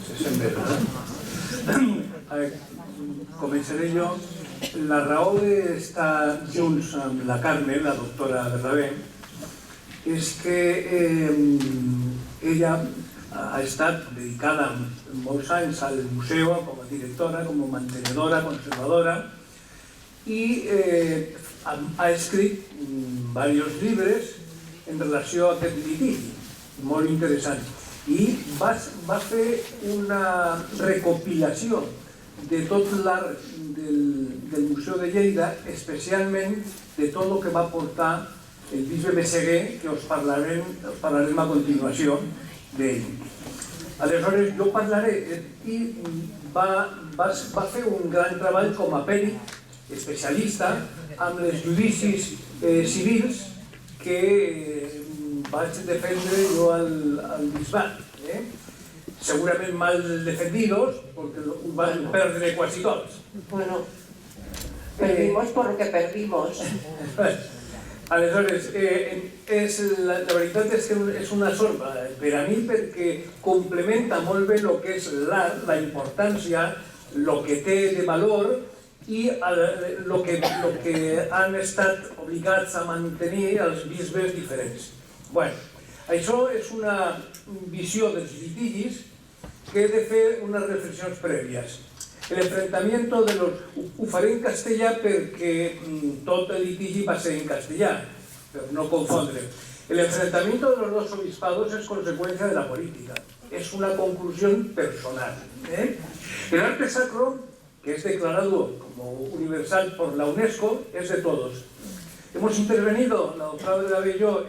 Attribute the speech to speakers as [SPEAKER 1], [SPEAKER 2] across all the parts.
[SPEAKER 1] Se sent bé, començaré jo. La raó d'estar junts amb la Carmen, la doctora Bernabé, és que ella ha estat dedicada molts anys al museu com a directora, com a mantenedora, conservadora, i ha escrit diversos llibres en relació a aquest litigi, molt interessant. I va fer una recopilació de tot l'art del Museu de Lleida, especialment de tot el que va portar el bisbe Meseguer, que us parlarem a continuació d'ell. Aleshores, jo parlaré, i va fer un gran treball com a pèrit especialista amb els judicis civils que vaig defendre jo al bisbat. Segurament mal defendidos, porque ho van perdre quasi tots.
[SPEAKER 2] Bueno, perdimos por lo que perdimos.
[SPEAKER 1] Aleshores, la veritat és que és una sorba per a mi, perquè complementa molt bé el que és l'art, la importància, el que té de valor i el que han estat obligats a mantenir els bisbes diferents. Bé, això és una visió dels litigis que he de fer unes reflexions prèvies. El enfrentamiento de los... Ho faré en castellà perquè tot el litigi va ser en castellà, per no confondre. El enfrentamiento de los dos obispados es consecuencia de la política. Es una conclusión personal. El arte sacro, que es declarado como universal por la UNESCO, es de todos. Hemos intervenido, la doctora Bernabé y yo,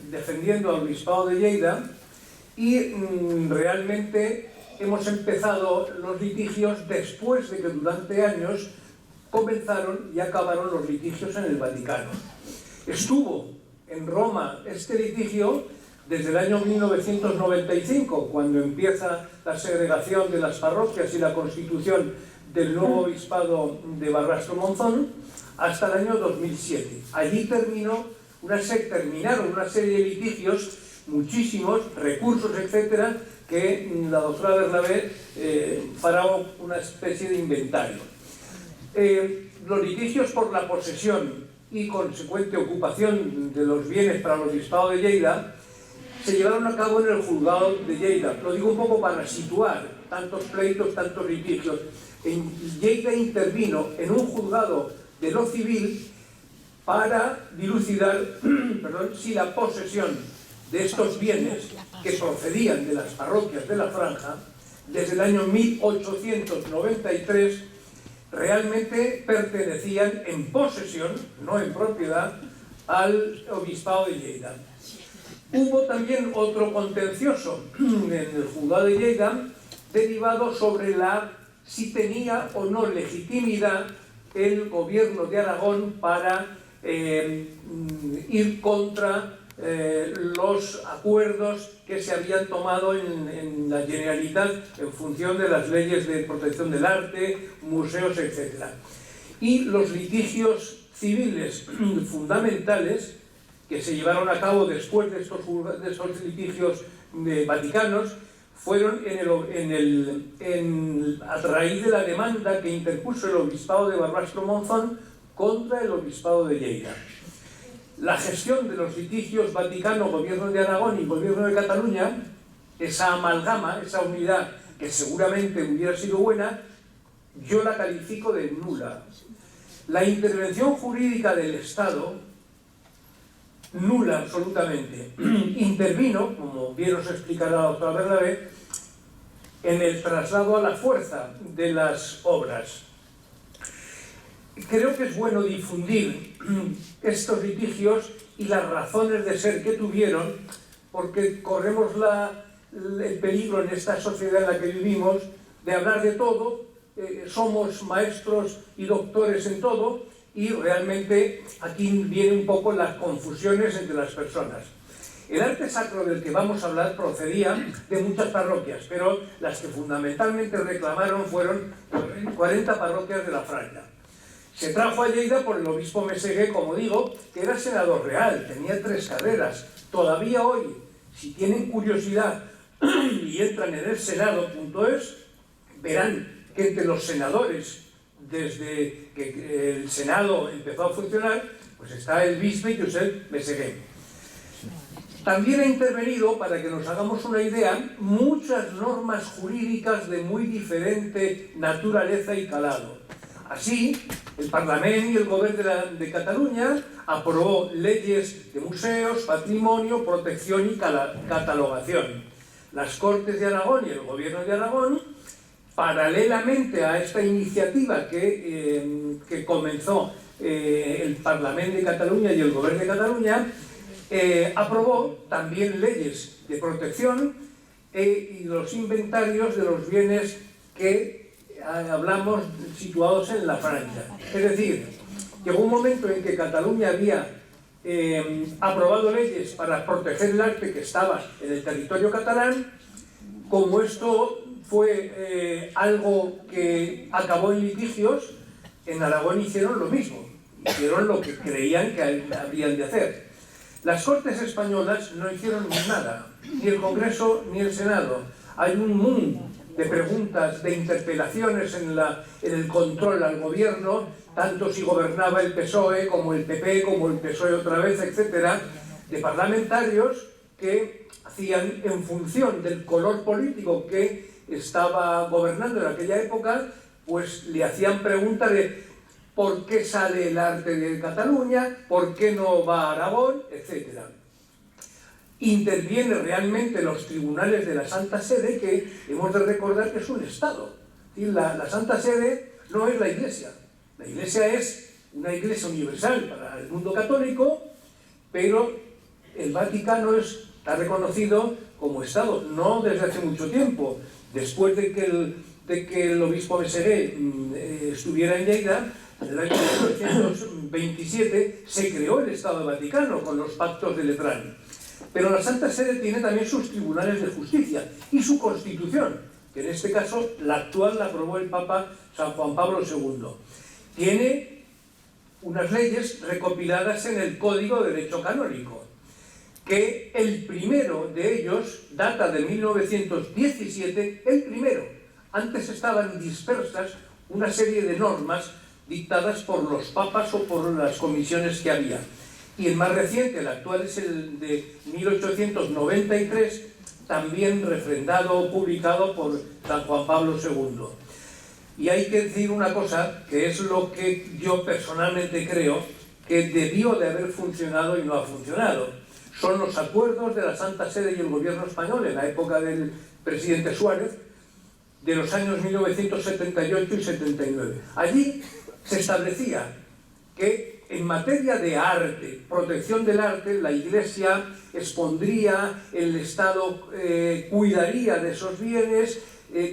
[SPEAKER 1] defendiendo al Obispado de Lleida, y realmente hemos empezado los litigios después de que durante años comenzaron y acabaron los litigios en el Vaticano. Estuvo en Roma este litigio desde el año 1995, cuando empieza la segregación de las parroquias y la constitución del nuevo obispado de Barbastro-Monzón, hasta el año 2007. Allí terminaron una serie de litigios, muchísimos recursos, etcétera, que la doctora Bernabé fará una especie de inventario. Los litigios por la posesión y consecuente ocupación de los bienes para el Obispado de Lleida se llevaron a cabo en el juzgado de Lleida. Lo digo un poco para situar tantos pleitos, tantos litigios. Lleida intervino en un juzgado de lo civil para dilucidar si la posesión de estos bienes que procedían de las parroquias de la Franja desde el año 1893 realmente pertenecían en posesión, no en propiedad, al Obispado de Lleida. Hubo también otro contencioso en el juzgado de Lleida derivado sobre si tenía o no legitimidad el gobierno de Aragón para ir contra los acuerdos que se habían tomado en la Generalitat en función de las leyes de protección del arte, museos, etc. Y los litigios civiles fundamentales que se llevaron a cabo después de estos litigios vaticanos fueron a raíz de la demanda que interpuso el Obispado de Barbastro-Monzón contra el Obispado de Lleida. La gestión de los litigios Vaticano, Gobierno de Aragón y Gobierno de Cataluña, esa amalgama, esa unidad que seguramente hubiera sido buena, yo la califico de nula. La intervención jurídica del Estado, nula absolutamente, intervino, como bien os explicará la doctora Bernabé, en el traslado a la fuerza de las obras. Creo que es bueno difundir estos litigios y las razones de ser que tuvieron, porque corremos el peligro en esta sociedad en la que vivimos de hablar de todo, somos maestros y doctores en todo, y realmente aquí vienen un poco las confusiones entre las personas. El arte sacro del que vamos a hablar procedía de muchas parroquias, pero las que fundamentalmente reclamaron fueron 40 parroquias de la Franja. Se trajo a Lleida por el obispo Meseguer, como digo, que era senador real, tenía 3 carreras. Todavía hoy, si tienen curiosidad y entran en el Senado.es, verán que entre los senadores, desde que el Senado empezó a funcionar, pues está el bisbe Josep Meseguer. También ha intervenido, para que nos hagamos una idea, muchas normas jurídicas de muy diferente naturaleza y calado. Así, el Parlamento y el Gobierno de Cataluña aprobó leyes de museos, patrimonio, protección y catalogación. Las Cortes de Aragón y el Gobierno de Aragón, paralelamente a esta iniciativa que comenzó el Parlamento de Cataluña y el Gobierno de Cataluña, aprobó también leyes de protección y los inventarios de los bienes que hablamos situados en la Franja. Es decir, llegó un momento en que Cataluña había aprobado leyes para proteger el arte que estaba en el territorio catalán. Como esto fue algo que acabó en litigios, en Aragón hicieron lo mismo, hicieron lo que creían que habrían de hacer. Las Cortes españolas no hicieron nada, ni el Congreso ni el Senado. Hay un mundo de preguntas, de interpelaciones en el control al gobierno, tanto si gobernaba el PSOE como el PP, como el PSOE otra vez, etcétera, de parlamentarios que hacían, en función del color político que estaba gobernando en aquella época, pues le hacían preguntas de ¿por qué sale el arte de Cataluña? ¿Por qué no va a Aragón? Etcétera. Intervienen realmente los tribunales de la Santa Sede, que hemos de recordar que es un Estado. La Santa Sede no es la Iglesia. La Iglesia es una Iglesia universal para el mundo católico, pero el Vaticano está reconocido como Estado, no desde hace mucho tiempo. Después de que el obispo Meseguer estuviera en Lleida, en el año 1927 se creó el Estado Vaticano con los pactos de Letrán. Pero la Santa Sede tiene también sus tribunales de justicia y su Constitución, que en este caso la actual la aprobó el Papa San Juan Pablo II. Tiene unas leyes recopiladas en el Código de Derecho Canónico, que el primero de ellos data de 1917, el primero. Antes estaban dispersas una serie de normas dictadas por los papas o por las comisiones que había. Y el más reciente, el actual, es el de 1893, también refrendado, publicado por San Juan Pablo II. Y hay que decir una cosa, que es lo que yo personalmente creo que debió de haber funcionado y no ha funcionado. Son los acuerdos de la Santa Sede y el Gobierno español en la época del presidente Suárez, de los años 1978 y 79. Allí se establecía que en materia de arte, protección del arte, la Iglesia expondría, el Estado cuidaría de esos bienes,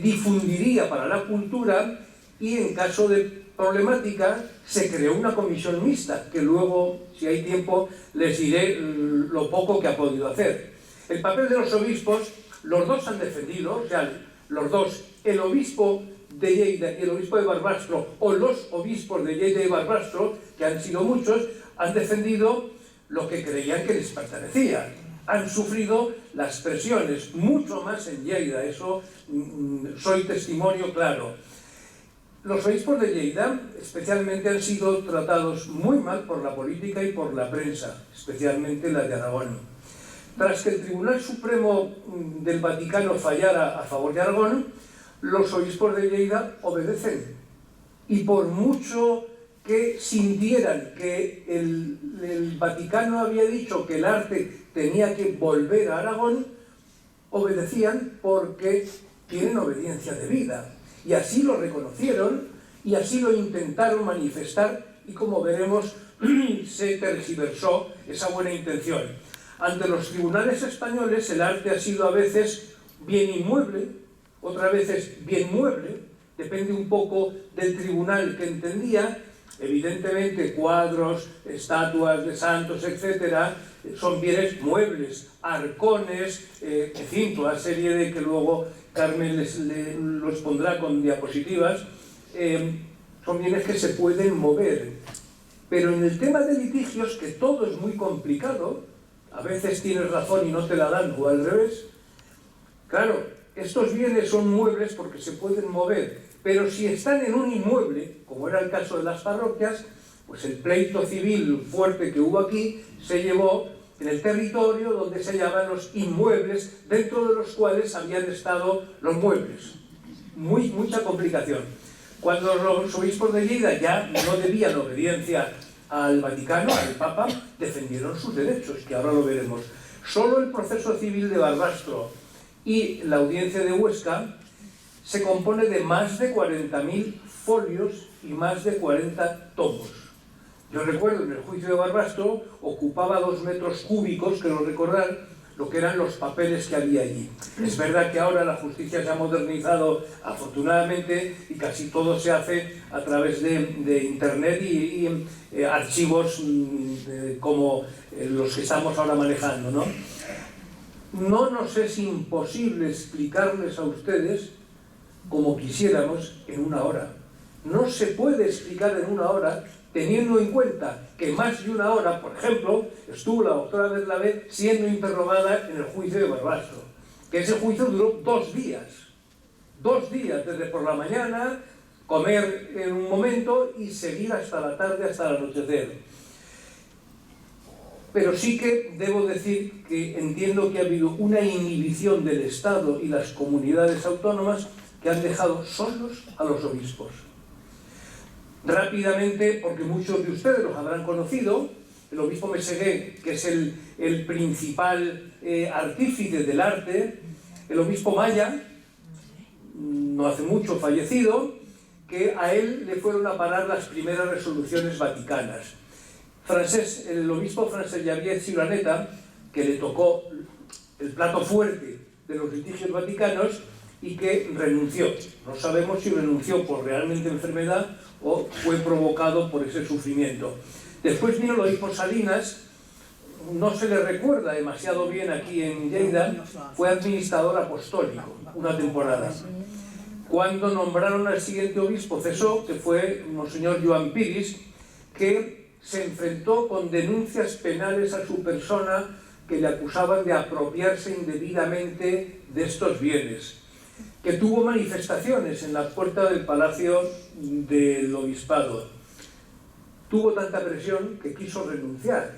[SPEAKER 1] difundiría para la cultura, y en caso de problemática se creó una comisión mixta, que luego, si hay tiempo, les diré lo poco que ha podido hacer. El papel de los obispos, los dos han defendido, o sea, los dos, el obispo de Lleida y el obispo de Barbastro, o los obispos de Lleida y Barbastro, que han sido muchos, han defendido lo que creían que les pertenecía. Han sufrido las presiones, mucho más en Lleida, eso soy testimonio claro. Los obispos de Lleida especialmente han sido tratados muy mal por la política y por la prensa, especialmente la de Aragón. Tras que el Tribunal Supremo del Vaticano fallara a favor de Aragón, los obispos de Lleida obedecen. Y por mucho que sintieran que el Vaticano había dicho que el arte tenía que volver a Aragón, obedecían porque tienen obediencia debida. Y así lo reconocieron y así lo intentaron manifestar, y como veremos se tergiversó esa buena intención. Ante los tribunales españoles el arte ha sido a veces bien inmueble, otras veces bien mueble, depende un poco del tribunal que entendía. Evidentemente cuadros, estatuas de santos, etcétera, son bienes muebles, arcones, en fin, toda serie de que luego Carmen los pondrá con diapositivas, son bienes que se pueden mover. Pero en el tema de litigios, que todo es muy complicado, a veces tienes razón y no te la dan, o al revés, Claro, estos bienes son muebles porque se pueden mover, pero si están en un inmueble, como era el caso de las parroquias, pues el pleito civil fuerte que hubo aquí se llevó en el territorio donde se hallaban los inmuebles, dentro de los cuales habían estado los muebles. Mucha complicación. Cuando los obispos de Lleida ya no debían obediencia al Vaticano, al Papa, defendieron sus derechos, que ahora lo veremos. Solo el proceso civil de Barbastro y la audiencia de Huesca se compone de más de 40.000 folios y más de 40 tomos. Yo recuerdo en el juicio de Barbastro ocupaba 2 metros cúbicos, creo recordar, lo que eran los papeles que había allí. Es verdad que ahora la justicia se ha modernizado afortunadamente y casi todo se hace a través de internet y archivos como los que estamos ahora manejando, ¿no? No nos es imposible explicarles a ustedes como quisiéramos en una hora. No se puede explicar en una hora, teniendo en cuenta que más de una hora, por ejemplo, estuvo la doctora Bernabe siendo interrogada en el juicio de Barbastro, que ese juicio duró 2 días. 2 días, desde por la mañana, comer en un momento y seguir hasta la tarde, hasta el anochecer. Pero sí que debo decir que entiendo que ha habido una inhibición del Estado y las comunidades autónomas que han dejado solos a los obispos. Rápidamente, porque muchos de ustedes los habrán conocido, el obispo Meseguer, que es el principal artífice del arte, el obispo Maya, no hace mucho fallecido, que a él le fueron a parar las primeras resoluciones vaticanas. El obispo Francesc Xavier Ciuraneta, que le tocó el plato fuerte de los litigios vaticanos y que renunció. No sabemos si renunció por realmente enfermedad o fue provocado por ese sufrimiento. Después vino el obispo Salinas, no se le recuerda demasiado bien aquí en Lleida, fue administrador apostólico una temporada. Cuando nombraron al siguiente obispo cesó, que fue Monseñor Joan Piris, que se enfrentó con denuncias penales a su persona que le acusaban de apropiarse indebidamente de estos bienes, que tuvo manifestaciones en la puerta del Palacio del Obispado. Tuvo tanta presión que quiso renunciar,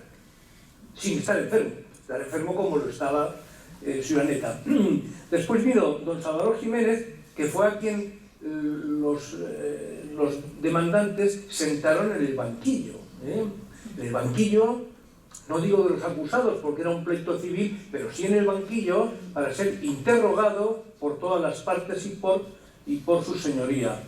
[SPEAKER 1] sin estar enfermo como lo estaba Ciuraneta. Después vino don Salvador Jiménez, que fue a quien los demandantes sentaron en el banquillo. En el banquillo, no digo de los acusados porque era un pleito civil, pero sí en el banquillo para ser interrogado por todas las partes y por su señoría.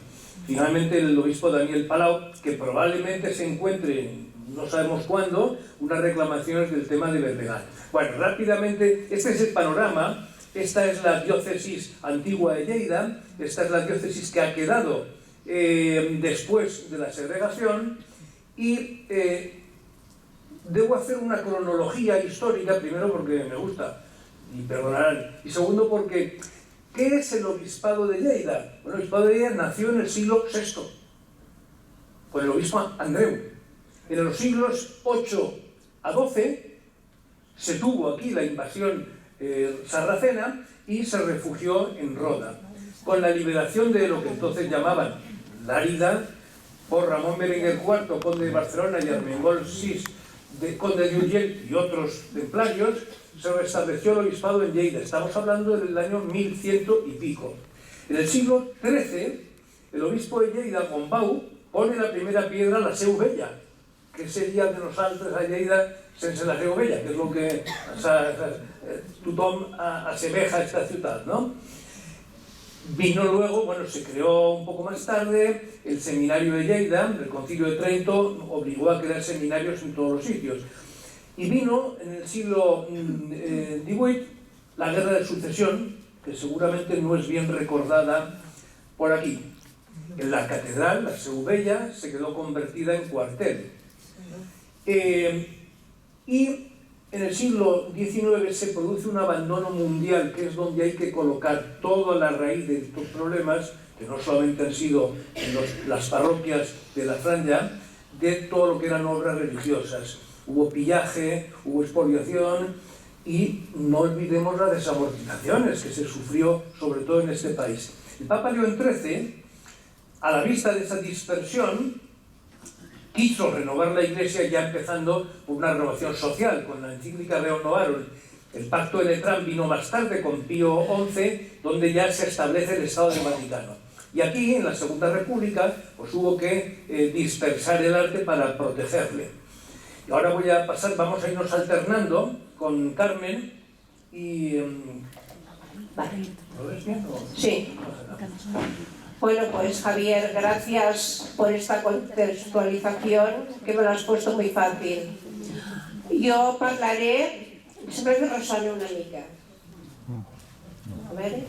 [SPEAKER 1] Finalmente el obispo Daniel Palau, que probablemente se encuentre, no sabemos cuándo, unas reclamaciones del tema de Berlegar. Bueno, rápidamente, este es el panorama. Esta es la diócesis antigua de Lleida, esta es la diócesis que ha quedado después de la segregación y debo hacer una cronología histórica, primero porque me gusta, y perdonarán, y segundo porque ¿qué es el obispado de Lleida? Bueno, el obispado de Lleida nació en el siglo VI, con el obispo Andreu. En los siglos 8 a 12 se tuvo aquí la invasión sarracena y se refugió en Roda. Con la liberación de lo que entonces llamaban Lárida, por Ramón Berenguer IV, conde de Barcelona, y Armengol VI, conde de Urgell y otros templarios, se restableció el obispado en Lleida. Estamos hablando del año 1100 y pico. En el siglo XIII, el obispo de Lleida, Gombau, pone la primera piedra a la Seu Vella, que sería de nosaltres a Lleida sense la Seu Vella, que és el que tothom asemeja a esta ciutat, ¿no? Vino luego, bueno, se creó un poco más tarde el seminario de Lleida, el Concilio de Trento obligó a crear seminarios en todos los sitios. Y vino en el siglo XVIII la Guerra de Sucesión, que seguramente no es bien recordada por aquí. En la catedral, la Seu Vella, se quedó convertida en cuartel. Y en el siglo XIX se produce un abandono mundial, que es donde hay que colocar toda la raíz de estos problemas, que no solamente han sido en las parroquias de la Franja, de todo lo que eran obras religiosas. Hubo pillaje, hubo expoliación, y no olvidemos las desamortizaciones que se sufrió sobre todo en este país. El Papa León XIII, a la vista de esa dispersión, quiso renovar la Iglesia, ya empezando por una renovación social, con la encíclica Rerum Novarum. El Pacto de Letrán vino más tarde, con Pío XI, donde ya se establece el Estado del Vaticano. Y aquí, en la Segunda República, pues hubo que dispersar el arte para protegerle. Y ahora vamos a irnos alternando con Carmen y...
[SPEAKER 2] Vale.
[SPEAKER 1] ¿Lo ves bien?
[SPEAKER 2] Sí. Bueno, pues Javier, gracias por esta contextualización que me lo has puesto muy fácil. Jo parlaré, sempre que ressoni una mica. A veure?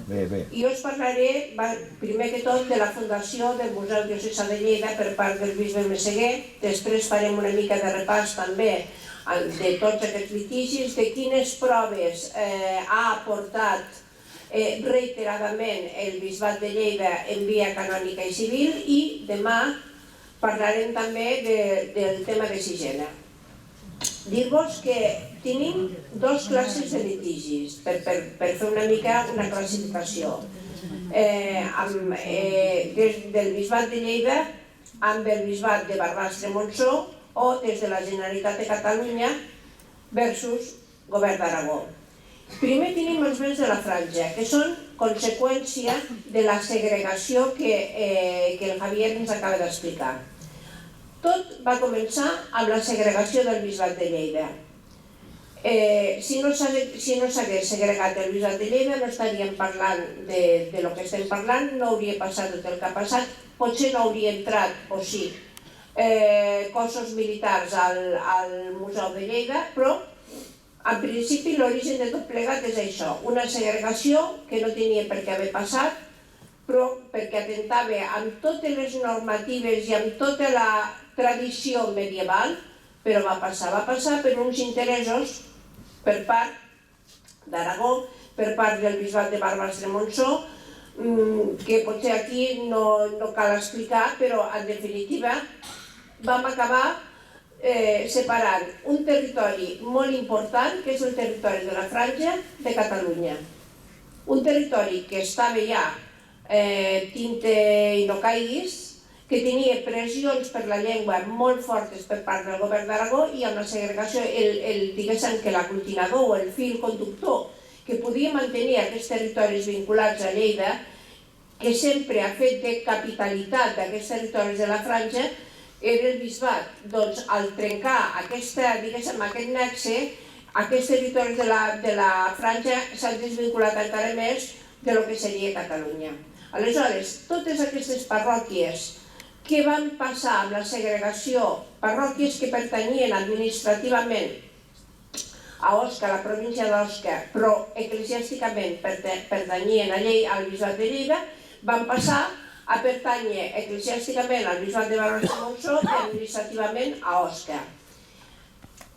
[SPEAKER 3] Bé.
[SPEAKER 2] Jo us parlaré, primer que tot, de la fundació del Museu Diocesà de Lleida per part del bisbe Meseguer. Després farem una mica de repàs també de tots aquests litigis, de quines proves ha aportat reiteradament el bisbat de Lleida en via canònica i civil, i demà parlarem també del tema de Sixena. Dir-vos que tenim dues classes de litigis, per fer una mica una classificació. Des del bisbat de Lleida amb el bisbat de Barbastre-Montsó o des de la Generalitat de Catalunya versus Govern d'Aragó. Primer tenim els béns de la franja, que són conseqüència de la segregació que el Javier ens acaba d'explicar. Tot va començar amb la segregació del bisbat de Lleida. Si no s'hagués segregat el bisbat de Lleida no estaríem parlant de lo que estem parlant, no hauria passat tot el que ha passat, potser no hauria entrat, o sí, cossos militars al Museu de Lleida, però en principi l'origen de tot plegat és això, una segregació que no tenia per què haver passat, però perquè atentava amb totes les normatives i amb tota la tradició medieval, però va passar per uns interessos per part d'Aragó, per part del bisbat de Barbastre-Montsó, que potser aquí no cal explicar, però en definitiva vam acabar separant un territori molt important, que és el territori de la Franja de Catalunya. Un territori que estava ja tinte i no caiguis, que tenia pressions per la llengua molt fortes per part del govern d'Aragó, i amb la segregació, diguéssim que l'aglutinador o el fil conductor que podia mantenir aquests territoris vinculats a Lleida, que sempre ha fet de capitalitat d'aquests territoris de la Franja, era el bisbat. Doncs al trencar aquest nexe, aquests territoris de la Franja s'han desvinculat encara més de lo que seria Catalunya. Aleshores, totes aquestes parròquies que van passar amb la segregació, parròquies que pertanyien administrativament a Osca, a la província d'Osca, però eclesiàsticament pertanyien al bisbat de Lleida, van passar a pertànyer eclesiàsticament al bisbat de Barbastre-Montsó i administrativament a Osca.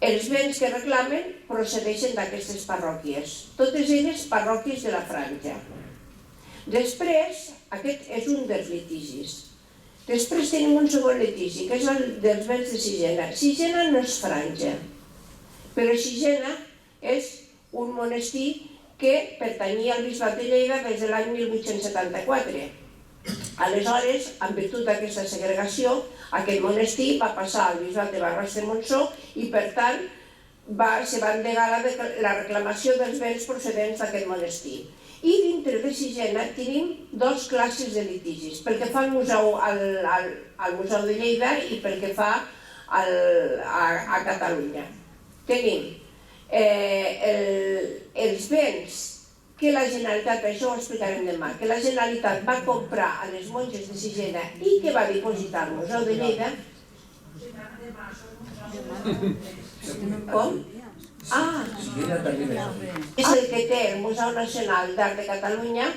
[SPEAKER 2] Els béns que reclamen procedeixen d'aquestes parròquies, totes elles parròquies de la Franja. Després, aquest és un dels litigis. Després tenim un segon litigi, que és el dels béns de Sixena. Sixena no és Franja, però Sixena és un monestir que pertanyia al bisbat de Lleida des de l'any 1874. Aleshores, en virtut d'aquesta segregació, aquest monestir va passar al bisbat de Barbastre-Montsó i, per tant, se va endegar la reclamació dels béns procedents d'aquest monestir. I dintre de Sixena tenim dues classes de litigis, pel que fa al Museu de Lleida i pel que fa a Catalunya. Tenim els béns que la Generalitat, això ho explicarem demà, que la Generalitat va comprar a les monges de Sixena i que va dipositar al Museu de Lleida. Com? Ah, és el que té el Museu Nacional d'Art de Catalunya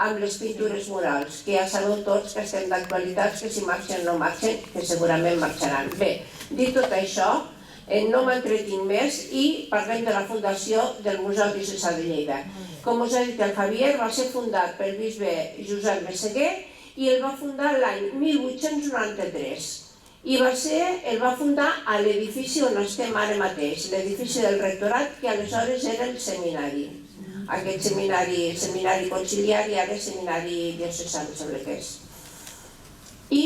[SPEAKER 2] amb les pintures murals, que ja sabeu tots que estem d'actualitats, que si marxen o no marxen, que segurament marxaran. Bé, dit tot això, no m'entretinc més i parlem de la fundació del Museu Diocesà de Lleida. Com us ha dit el Javier, va ser fundat pel bisbe Josep Meseguer i el va fundar l'any 1893. i el va fundar a l'edifici on estem ara mateix, l'edifici del rectorat, que aleshores era el seminari. Aquest seminari conciliari, ara seminari diocesà, em sembla que és. I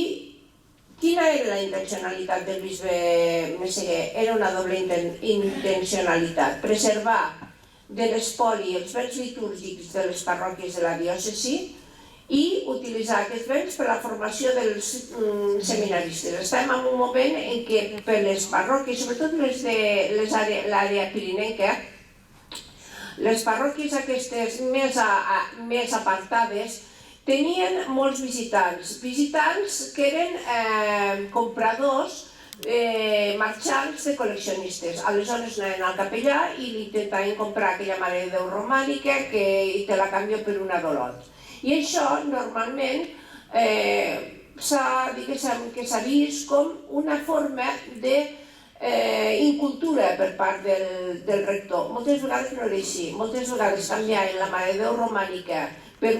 [SPEAKER 2] quina era la intencionalitat del bisbe Meseguer? Era una doble intencionalitat: preservar de l'espoli els béns litúrgics de les parròquies de la diòcesi i utilitzar aquests béns per a la formació dels seminaristes. Estem en un moment en què per les parròquies, sobretot les de l'àrea pirinenca, les parròquies aquestes més apartades tenien molts visitants que eren compradors, marxants de col·leccionistes. Aleshores anaven al capellà i li intentaven comprar aquella Mare de Déu romànica i te la canvio per una d'Olot. I això normalment s'ha vist com una forma d'incultura per part del rector. Moltes vegades no era així. Moltes vegades canviaven la Mare de Déu romànica per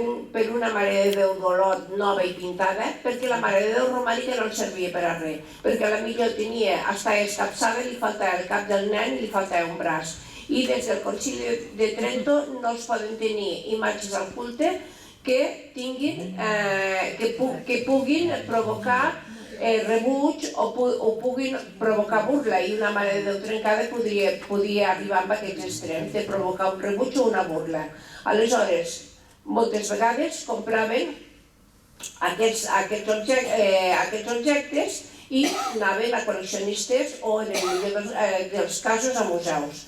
[SPEAKER 2] una Mare de Déu d'Olot nova i pintada, perquè la Mare de Déu romànica no ens servia per a res, perquè a la millor estava escapçada, li faltava el cap del nen i li faltava un braç. I des del Concili de Trento no es poden tenir imatges al culte que puguin provocar rebuig o puguin provocar burla, i una Mare de Déu trencada podia arribar amb aquests extrems de provocar un rebuig o una burla. Aleshores, moltes vegades compraven aquests objectes i anaven a col·leccionistes o, en el millor dels casos, a museus.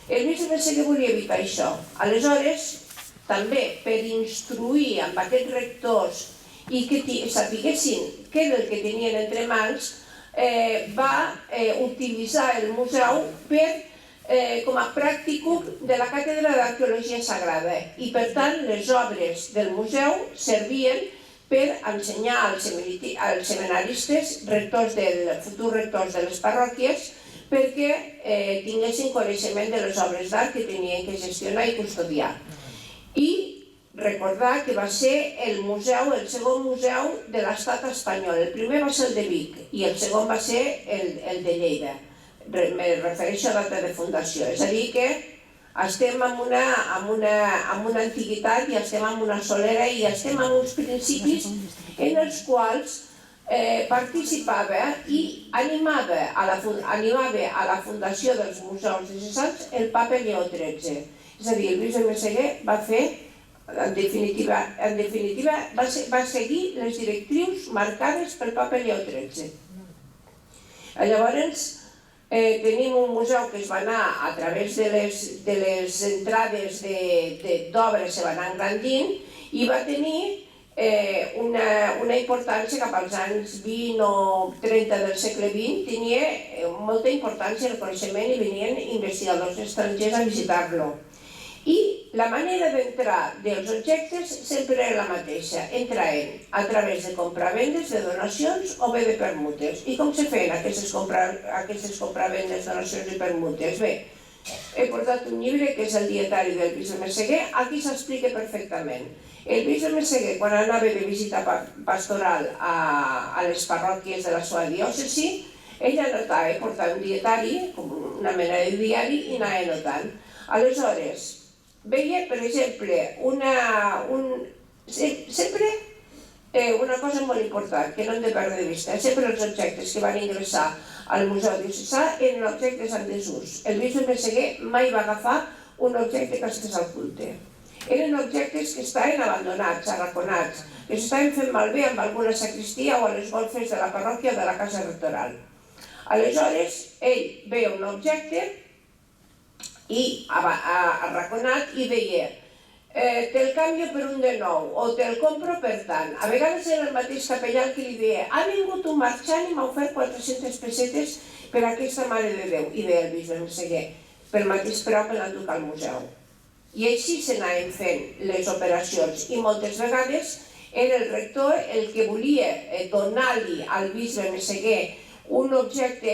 [SPEAKER 2] El bisbe Meseguer volia evitar això. Aleshores, també per instruir amb aquests rectors i que sapiguessin què era el que tenien entre mans, va utilitzar el museu com a pràcticum de la càtedra d'Arqueologia Sagrada, i per tant les obres del museu servien per ensenyar als seminaristes, futurs rectors de les parròquies, perquè tinguessin coneixement de les obres d'art que tenien que gestionar i custodiar. I recordar que va ser el segon museu de l'estat espanyol. El primer va ser el de Vic i el segon va ser el de Lleida. Me refereixo a data de fundació. És a dir que estem en una antiguitat i estem en una solera i estem en uns principis en els quals participava i animava a la fundació dels museus diocesans el papa Lleó XIII. És a dir, el bisbe Meseguer va fer, en definitiva, va seguir les directrius marcades pel papa Lleó XIII. Llavors, tenim un museu que es va anar a través de les entrades d'obres, se va anar engrandint i va tenir una importància cap als anys 20 o 30 del segle XX. Tenia molta importància el coneixement i venien investigadors estrangers a visitar-lo. I la manera d'entrar dels objectes sempre era la mateixa. Entraven a través de compravendes, de donacions o bé de permutes. I com se feien aquestes compravendes, donacions i permutes? Bé, he portat un llibre que és el dietari del bisbe Meseguer. Aquí s'explica perfectament. El bisbe Meseguer, quan anava de visita pastoral a les parròquies de la seva diòcesi, ell anotava, portava un dietari, com una mena de diari, i anava anotant. Aleshores, veia, per exemple, sempre una cosa molt important, que no hem de perdre de vista. Sempre els objectes que van ingressar al Museu Diocesà eren objectes en desús. El bisbe Meseguer mai va agafar un objecte que estigués al culte. Eren objectes que estaven abandonats, arraconats, que s'estaven fent malbé amb alguna sacristia o a les golfes de la parròquia o de la casa rectoral. Aleshores, ell veia un objecte i arraconat i deia te'l canvio per un de nou o te'l compro per tant. A vegades era el mateix capellà que li deia ha vingut un marxant i m'ha ofert 400 pessetes per aquesta Mare de Déu. I deia el bisbe Meseguer, pel mateix preu que l'enduc al museu. I així s'anaven fent les operacions i moltes vegades era el rector el que volia donar-li al bisbe Meseguer un objecte.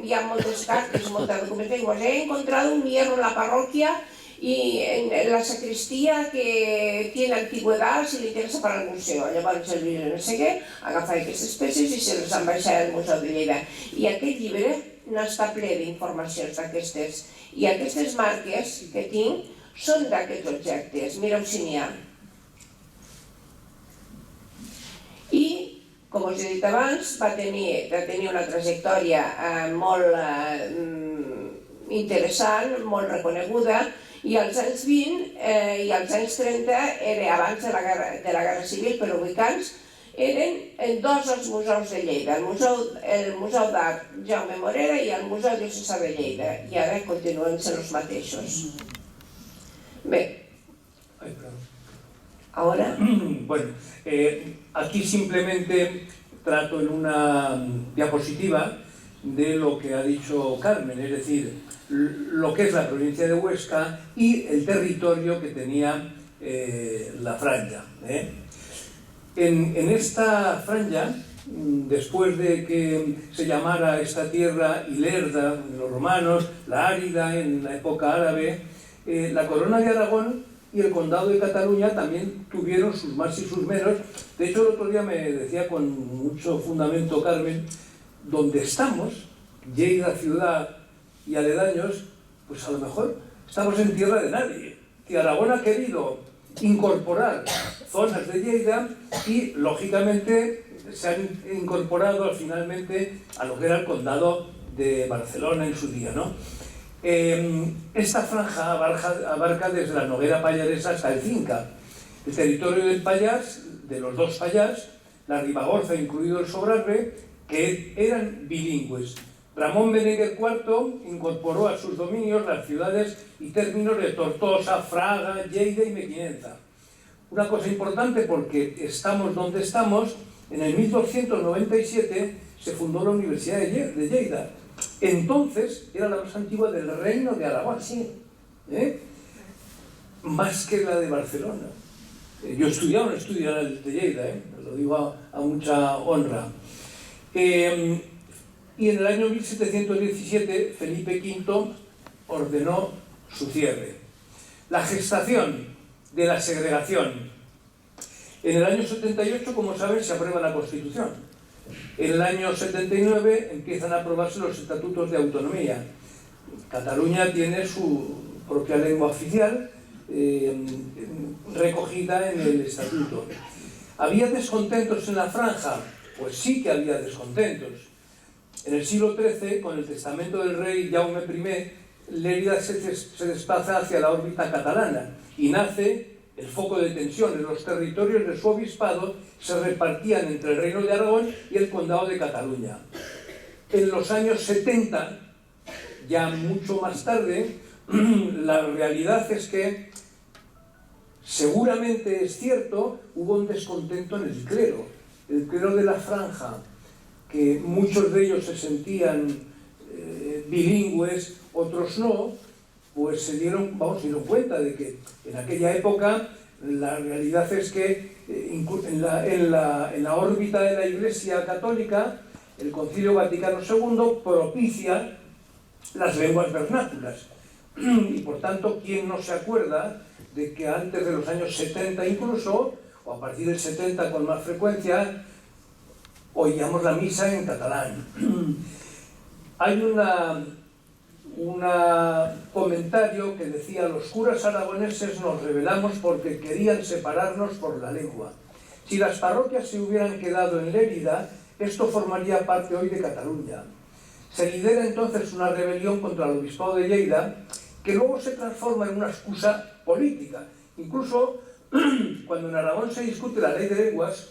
[SPEAKER 2] Hi ha moltes cartes, molta documentació. He encontrado un hierro en la parroquia y en la sacristía que tiene antigüedad si li interessa per al museu. Llavors el llibre no sé què, agafa aquestes peces i se les han baixat al Museu de Lleida. I aquest llibre n'està ple d'informacions d'aquestes. I aquestes marques que tinc són d'aquests objectes. Mireu si n'hi ha. I, com us he dit abans, va tenir una trajectòria molt interessant, molt reconeguda, i als anys 20 i als anys 30, era abans de la Guerra Civil, per ubicar-nos, eren dos als museus de Lleida, el Museu d'Art Jaume Morera i el Museu Diocesà de Lleida, i ara continuen sent els mateixos. Bé, ahora...
[SPEAKER 1] Bueno, aquí simplemente trato en una diapositiva de lo que ha dicho Carmen, es decir, lo que es la provincia de Huesca y el territorio que tenía la franja. En esta franja, después de que se llamara esta tierra Ilerda, de los romanos, la Árida en la época árabe, la corona de Aragón y el condado de Cataluña también tuvieron sus más y sus menos. De hecho, el otro día me decía con mucho fundamento Carmen, donde estamos, Lleida ciudad y aledaños, pues a lo mejor estamos en tierra de nadie. Y Aragón ha querido incorporar zonas de Lleida y, lógicamente, se han incorporado finalmente a lo que era el condado de Barcelona en su día, ¿no? Esta franja abarca desde la Noguera Pallaresa hasta el Cinca. El territorio del Pallars, de los dos Pallars, la Ribagorza, incluido el Sobrarbe, que eran bilingües. Ramón Berenguer IV incorporó a sus dominios las ciudades y términos de Tortosa, Fraga, Lleida y Mequinenza. Una cosa importante, porque estamos donde estamos, en el 1297 se fundó la Universidad de Lleida. Entonces era la más antigua del Reino de Aragón, sí, más que la de Barcelona. Yo he estudiado el de Lleida, lo digo a mucha honra. Y en el año 1717 Felipe V ordenó su cierre. La gestación de la segregación. En el año 78, como saben, se aprueba la Constitución. En el año 79 empiezan a aprobarse los estatutos de autonomía. Cataluña tiene su propia lengua oficial recogida en el estatuto. ¿Había descontentos en la franja? Pues sí que había descontentos. En el siglo XIII, con el testamento del rey Jaume I, Lérida se desplaza hacia la órbita catalana y nace el foco de tensión. En los territorios de su obispado se repartían entre el Reino de Aragón y el Condado de Cataluña. En los años 70, ya mucho más tarde, la realidad es que seguramente es cierto, hubo un descontento en el clero de la franja, que muchos de ellos se sentían bilingües, otros no, pues se dieron cuenta de que en aquella época la realidad es que en la órbita de la Iglesia Católica el Concilio Vaticano II propicia las lenguas vernáculas. Y por tanto, ¿quién no se acuerda de que antes de los años 70 incluso, o a partir del 70 con más frecuencia, oíamos la misa en catalán? Hay un comentario que decía: los curas aragoneses nos rebelamos porque querían separarnos por la lengua. Si las parroquias se hubieran quedado en Lérida, esto formaría parte hoy de Cataluña. Se lidera entonces una rebelión contra el obispado de Lleida, que luego se transforma en una excusa política. Incluso cuando en Aragón se discute la ley de lenguas,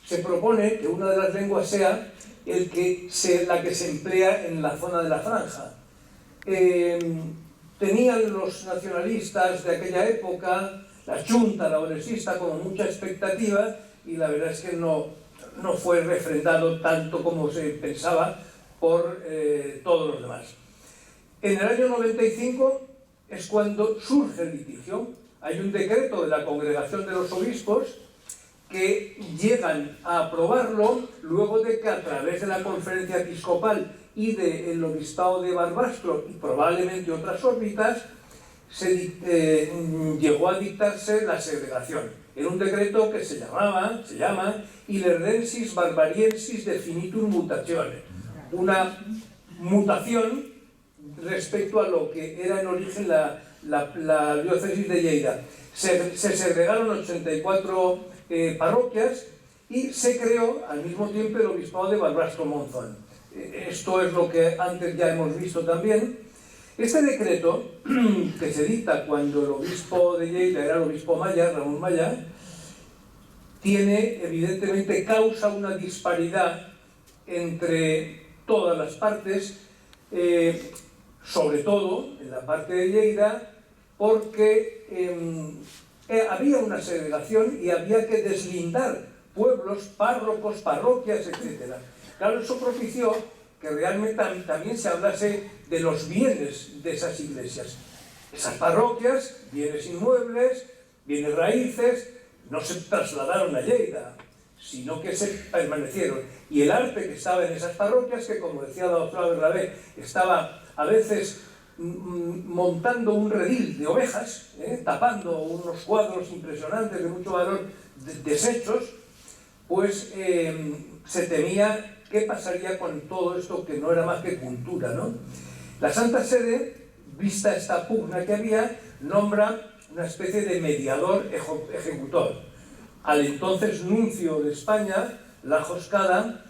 [SPEAKER 1] se propone que una de las lenguas sea la que se emplea en la zona de la franja. Tenían los nacionalistas de aquella época, la Junta aragonesista, como mucha expectativa, y la verdad es que no fue refrendado tanto como se pensaba por todos los demás. En el año 95 es cuando surge el litigio. Hay un decreto de la Congregación de los Obispos que llegan a aprobarlo luego de que a través de la Conferencia Episcopal y del Obispado de Barbastro y probablemente otras órbitas llegó a dictarse la segregación. Era un decreto que se llama Ilerdensis Barbariensis Definitum Mutatione, una mutación respecto a lo que era en origen la diócesis de Lleida. Se segregaron 84 parroquias y se creó al mismo tiempo el obispado de Barbastro-Monzón. Esto es lo que antes ya hemos visto también. Este decreto, que se dicta cuando el obispo de Lleida era el obispo Maya, Ramón Maya, causa una disparidad entre todas las partes, sobre todo en la parte de Lleida, porque había una segregación y había que deslindar pueblos, párrocos, parroquias, etc. Claro, eso propició que realmente también se hablase de los bienes de esas iglesias. Esas parroquias, bienes inmuebles, bienes raíces, no se trasladaron a Lleida, sino que se permanecieron. Y el arte que estaba en esas parroquias, que como decía la doctora Bernabé, estaba a veces montando un redil de ovejas, tapando unos cuadros impresionantes de mucho valor deshechos, pues se temía qué pasaría con todo esto que no era más que cultura, ¿no? La Santa Sede, vista esta pugna que había, nombra una especie de mediador ejecutor al entonces nuncio de España, Lajos Cada,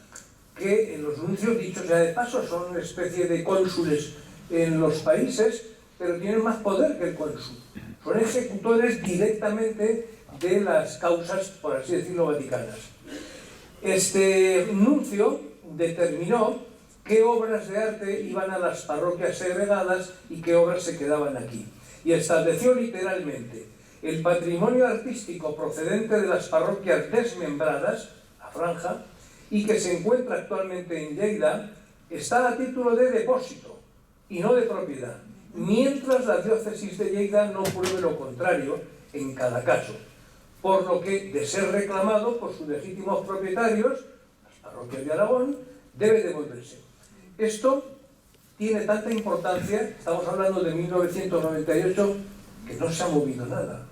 [SPEAKER 1] que en los nuncios, dichos ya de paso, son una especie de cónsules en los países, pero tienen más poder que el cónsul. Son ejecutores directamente de las causas, por así decirlo, vaticanas. Este nuncio determinó qué obras de arte iban a las parroquias segregadas y qué obras se quedaban aquí. Y estableció literalmente: el patrimonio artístico procedente de las parroquias desmembradas, la franja, y que se encuentra actualmente en Lleida, está a título de depósito y no de propiedad, mientras la diócesis de Lleida no pruebe lo contrario en cada caso, por lo que, de ser reclamado por sus legítimos propietarios, las parroquias de Aragón, debe devolverse. Esto tiene tanta importancia, estamos hablando de 1998, que no se ha movido nada.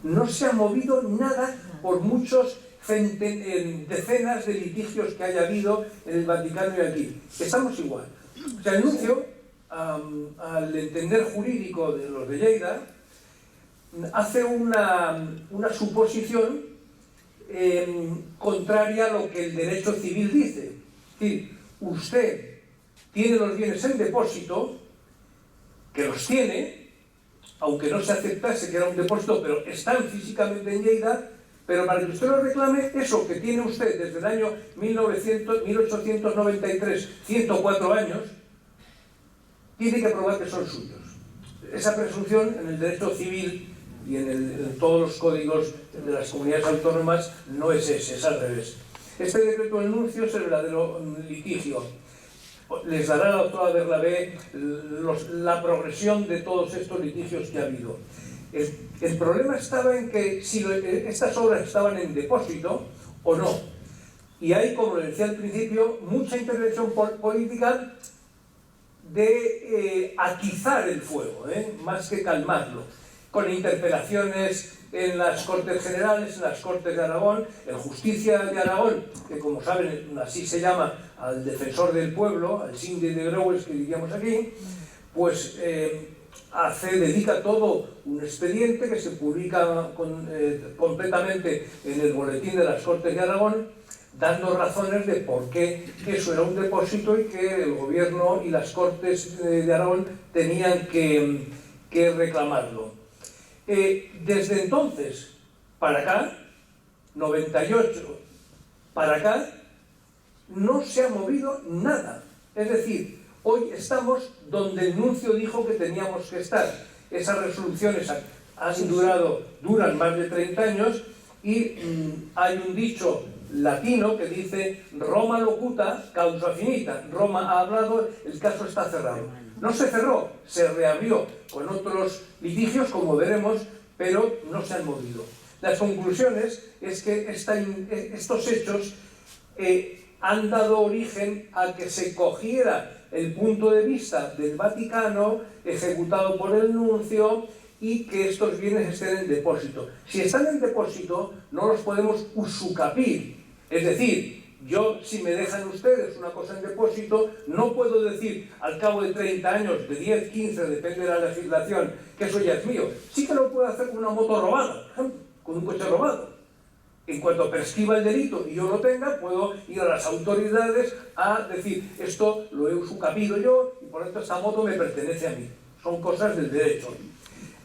[SPEAKER 1] No se ha movido nada por muchos decenas de litigios que haya habido en el Vaticano y aquí. Estamos igual. O sea, el nuncio, al entender jurídico de los de Lleida, hace una suposición contraria a lo que el derecho civil dice. Es decir, usted tiene los bienes en depósito, que los tiene, aunque no se aceptase que era un depósito, pero están físicamente en Lleida, pero para que usted lo reclame, eso que tiene usted desde el año 1893, 104 años, tiene que probar que son suyos. Esa presunción en el derecho civil y en todos los códigos de las comunidades autónomas no es ese, es al revés. Este decreto del nuncio es el verdadero litigio. Les dará la doctora Bernabé la progresión de todos estos litigios que ha habido. El problema estaba en que si estas obras estaban en depósito o no. Y hay, como le decía al principio, mucha intervención política de atizar el fuego, más que calmarlo, con interpelaciones en las Cortes Generales, en las Cortes de Aragón. El Justicia de Aragón, que como saben así se llama al defensor del pueblo, al síndic de Greuges que diríamos aquí, pues dedica todo un expediente que se publica completamente en el boletín de las Cortes de Aragón, dando razones de por qué eso era un depósito y que el gobierno y las Cortes de Aragón tenían que reclamarlo. Desde entonces para acá, 98 para acá, no se ha movido nada. Es decir, hoy estamos donde el nuncio dijo que teníamos que estar. Esas resoluciones duran más de 30 años y hay un dicho latino que dice: Roma locuta, causa finita. Roma ha hablado, el caso está cerrado. No se cerró, se reabrió con otros litigios, como veremos, pero no se han movido. Las conclusiones es que estos hechos han dado origen a que se cogiera el punto de vista del Vaticano, ejecutado por el nuncio, y que estos bienes estén en depósito. Si están en depósito, no los podemos usucapir. Es decir, yo, si me dejan ustedes una cosa en depósito, no puedo decir al cabo de 30 años, de 10, 15, depende de la legislación, que eso ya es mío. Sí que lo puedo hacer con una moto robada, por ejemplo, con un coche robado. En cuanto prescriba el delito y yo lo tenga, puedo ir a las autoridades a decir, esto lo he usucapido yo y por lo tanto esta moto me pertenece a mí. Son cosas del derecho.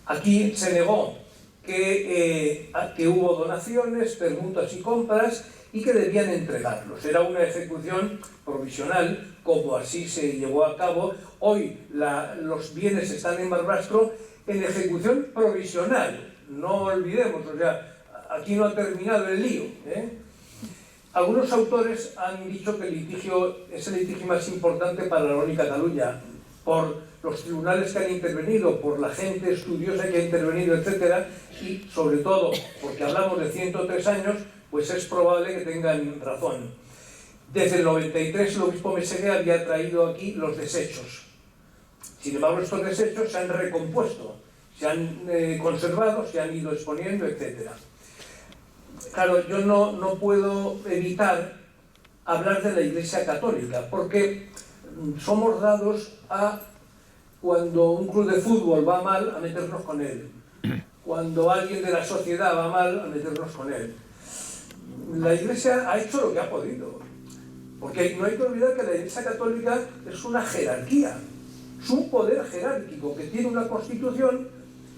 [SPEAKER 1] Aquí se negó que hubo donaciones, permutas y compras y que debían entregarlos. Era una ejecución provisional, como así se llevó a cabo. Hoy los bienes están en Barbastro en ejecución provisional. No olvidemos, o sea, aquí no ha terminado el lío, ¿eh? Algunos autores han dicho que el litigio es el litigio más importante para Aragón y Cataluña, por los tribunales que han intervenido, por la gente estudiosa que ha intervenido, etc. Y sobre todo, porque hablamos de 103 años, pues es probable que tengan razón. Desde el 93 el obispo Meseguer había traído aquí los desechos. Sin embargo, estos desechos se han recompuesto, se han conservado, se han ido exponiendo, etc. Claro, yo no puedo evitar hablar de la Iglesia Católica, porque somos dados a, cuando un club de fútbol va mal, a meternos con él. Cuando alguien de la sociedad va mal, a meternos con él. La Iglesia ha hecho lo que ha podido, porque no hay que olvidar que la Iglesia Católica es una jerarquía, es un poder jerárquico que tiene una constitución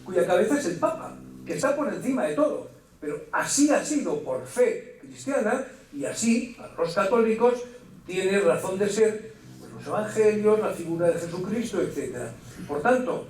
[SPEAKER 1] cuya cabeza es el Papa, que está por encima de todo. Pero así ha sido por fe cristiana, y así, para los católicos, tiene razón de ser los evangelios, la figura de Jesucristo, etc. Por tanto,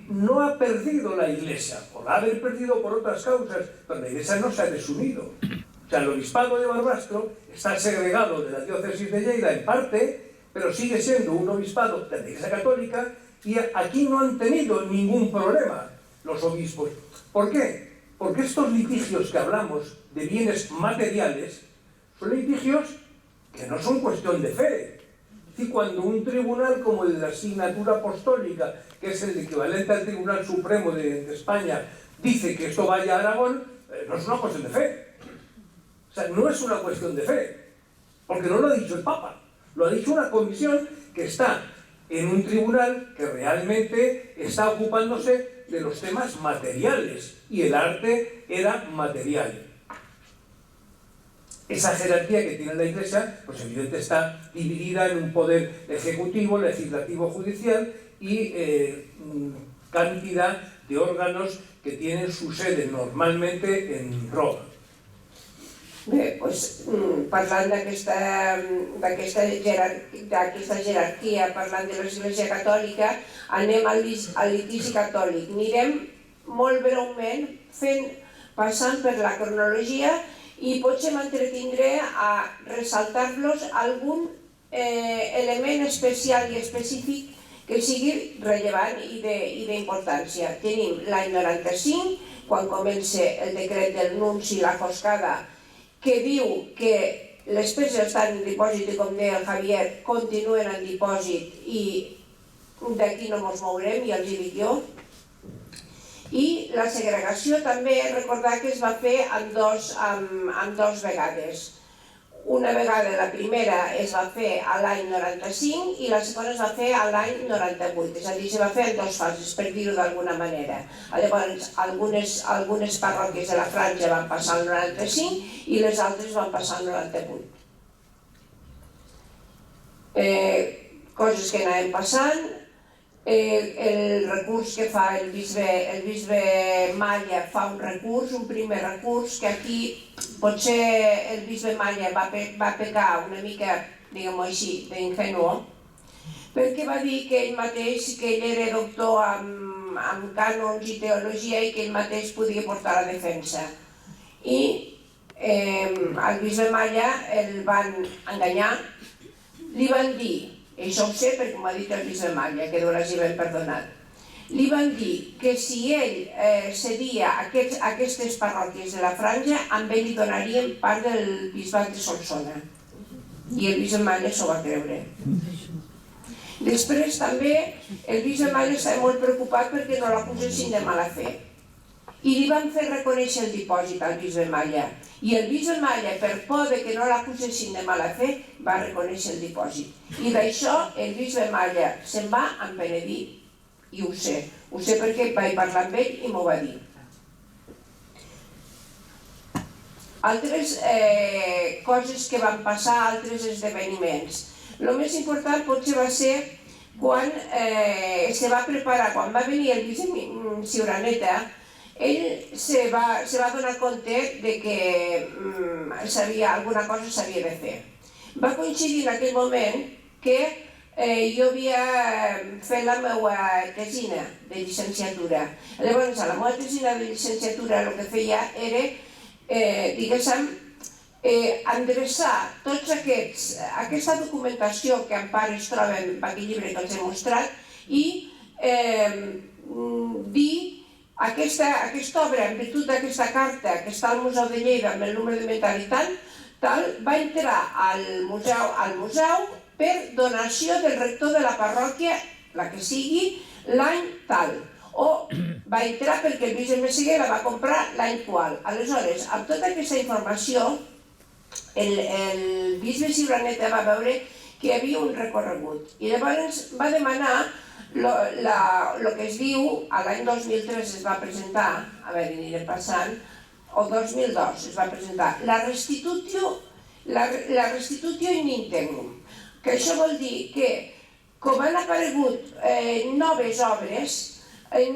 [SPEAKER 1] no ha perdido la Iglesia, o la ha perdido por otras causas, pero la Iglesia no se ha desunido. O sea, el obispado de Barbastro está segregado de la diócesis de Lleida en parte, pero sigue siendo un obispado de la Iglesia Católica, y aquí no han tenido ningún problema los obispos. ¿Por qué? Porque estos litigios que hablamos de bienes materiales son litigios que no son cuestión de fe. Es decir, cuando un tribunal como el de la Asignatura Apostólica, que es el equivalente al Tribunal Supremo de España, dice que esto vaya a Aragón, no es una cuestión de fe. O sea, no es una cuestión de fe, porque no lo ha dicho el Papa, lo ha dicho una comisión que está en un tribunal que realmente está ocupándose de los temas materiales, y el arte era material. Esa jerarquía que tiene la Iglesia, pues evidentemente está dividida en un poder ejecutivo, legislativo, judicial y cantidad de órganos que tienen su sede normalmente en Roma.
[SPEAKER 2] Bé, doncs, parlant d'aquesta jerarquia, parlant de l'Església Catòlica, anem al litigi catòlic. Anirem molt breument passant per la cronologia i potser m'entretindré a ressaltar-los algun element especial i específic que sigui rellevant i d'importància. Tenim l'any 95, quan comença el decret del nunci La Foscada, que diu que les peces estan en dipòsit i, com deia el Javier, continuen en dipòsit i d'aquí no ens mourem, ja els hi dic jo. I la segregació també, recordar que es va fer en dos vegades. Una vegada, la primera es va fer a l'any 95 i la segona es va fer a l'any 98, és a dir, se va fer en dues fases, per dir-ho d'alguna manera. Llavors, algunes parròquies de la Franja van passar al 95 i les altres van passar al 98. Coses que anaven passant, el recurs que fa el bisbe Malla fa un recurs, un primer recurs, que aquí potser el bisbe Malla va pecar una mica, diguem-ho així, d'ingenuo, perquè va dir que ell mateix, que ell era doctor en cànons i teologia i que ell mateix podia portar la defensa. I el bisbe Malla el van enganyar, li van dir, això ho sé perquè m'ho ha dit el bisbe Malla, que Déu l'hagi ben perdonat. Li van dir que si ell cedia aquestes parròquies de la Franja, amb ell li donarien part del bisbat de Solsona. I el bisbe Malla s'ho va creure. Després també el bisbe Malla estava molt preocupat perquè no l'acusessin de mala fe. I li van fer reconèixer el dipòsit al bisbe Malla. I el bisbe Malla, per por que no l'acusessin de mala fe, va reconèixer el dipòsit. I d'això el bisbe Malla se'n va amb Benedit. I ho sé perquè vaig parlar amb ell i m'ho va dir. Altres coses que van passar, altres esdeveniments. El més important potser va ser quan se va preparar, quan va venir el bisbe Ciuraneta, ell se va donar compte de que alguna cosa s'havia de fer. Va coincidir en aquell moment que jo havia fet la meva tesina de llicenciatura. Llavors, a la meva tesina de llicenciatura el que feia era, diguéssim, endreçar tota aquesta documentació que en part es troba en aquell llibre que els he mostrat i dir aquesta obra, en virtut d'aquesta carta que està al Museu de Lleida amb el número d'inventari tal, va entrar al museu per donació del rector de la parròquia, la que sigui, l'any tal. O va entrar perquè el bisbe Messeguer la va comprar l'any qual. Aleshores, amb tota aquesta informació, el bisbe Ciuraneta va veure que hi havia un recorregut i llavors va demanar el que es diu, l'any 2003 es va presentar, a veure, aniré passant, o 2002 es va presentar, la restitutio in integrum, que això vol dir que com han aparegut noves obres,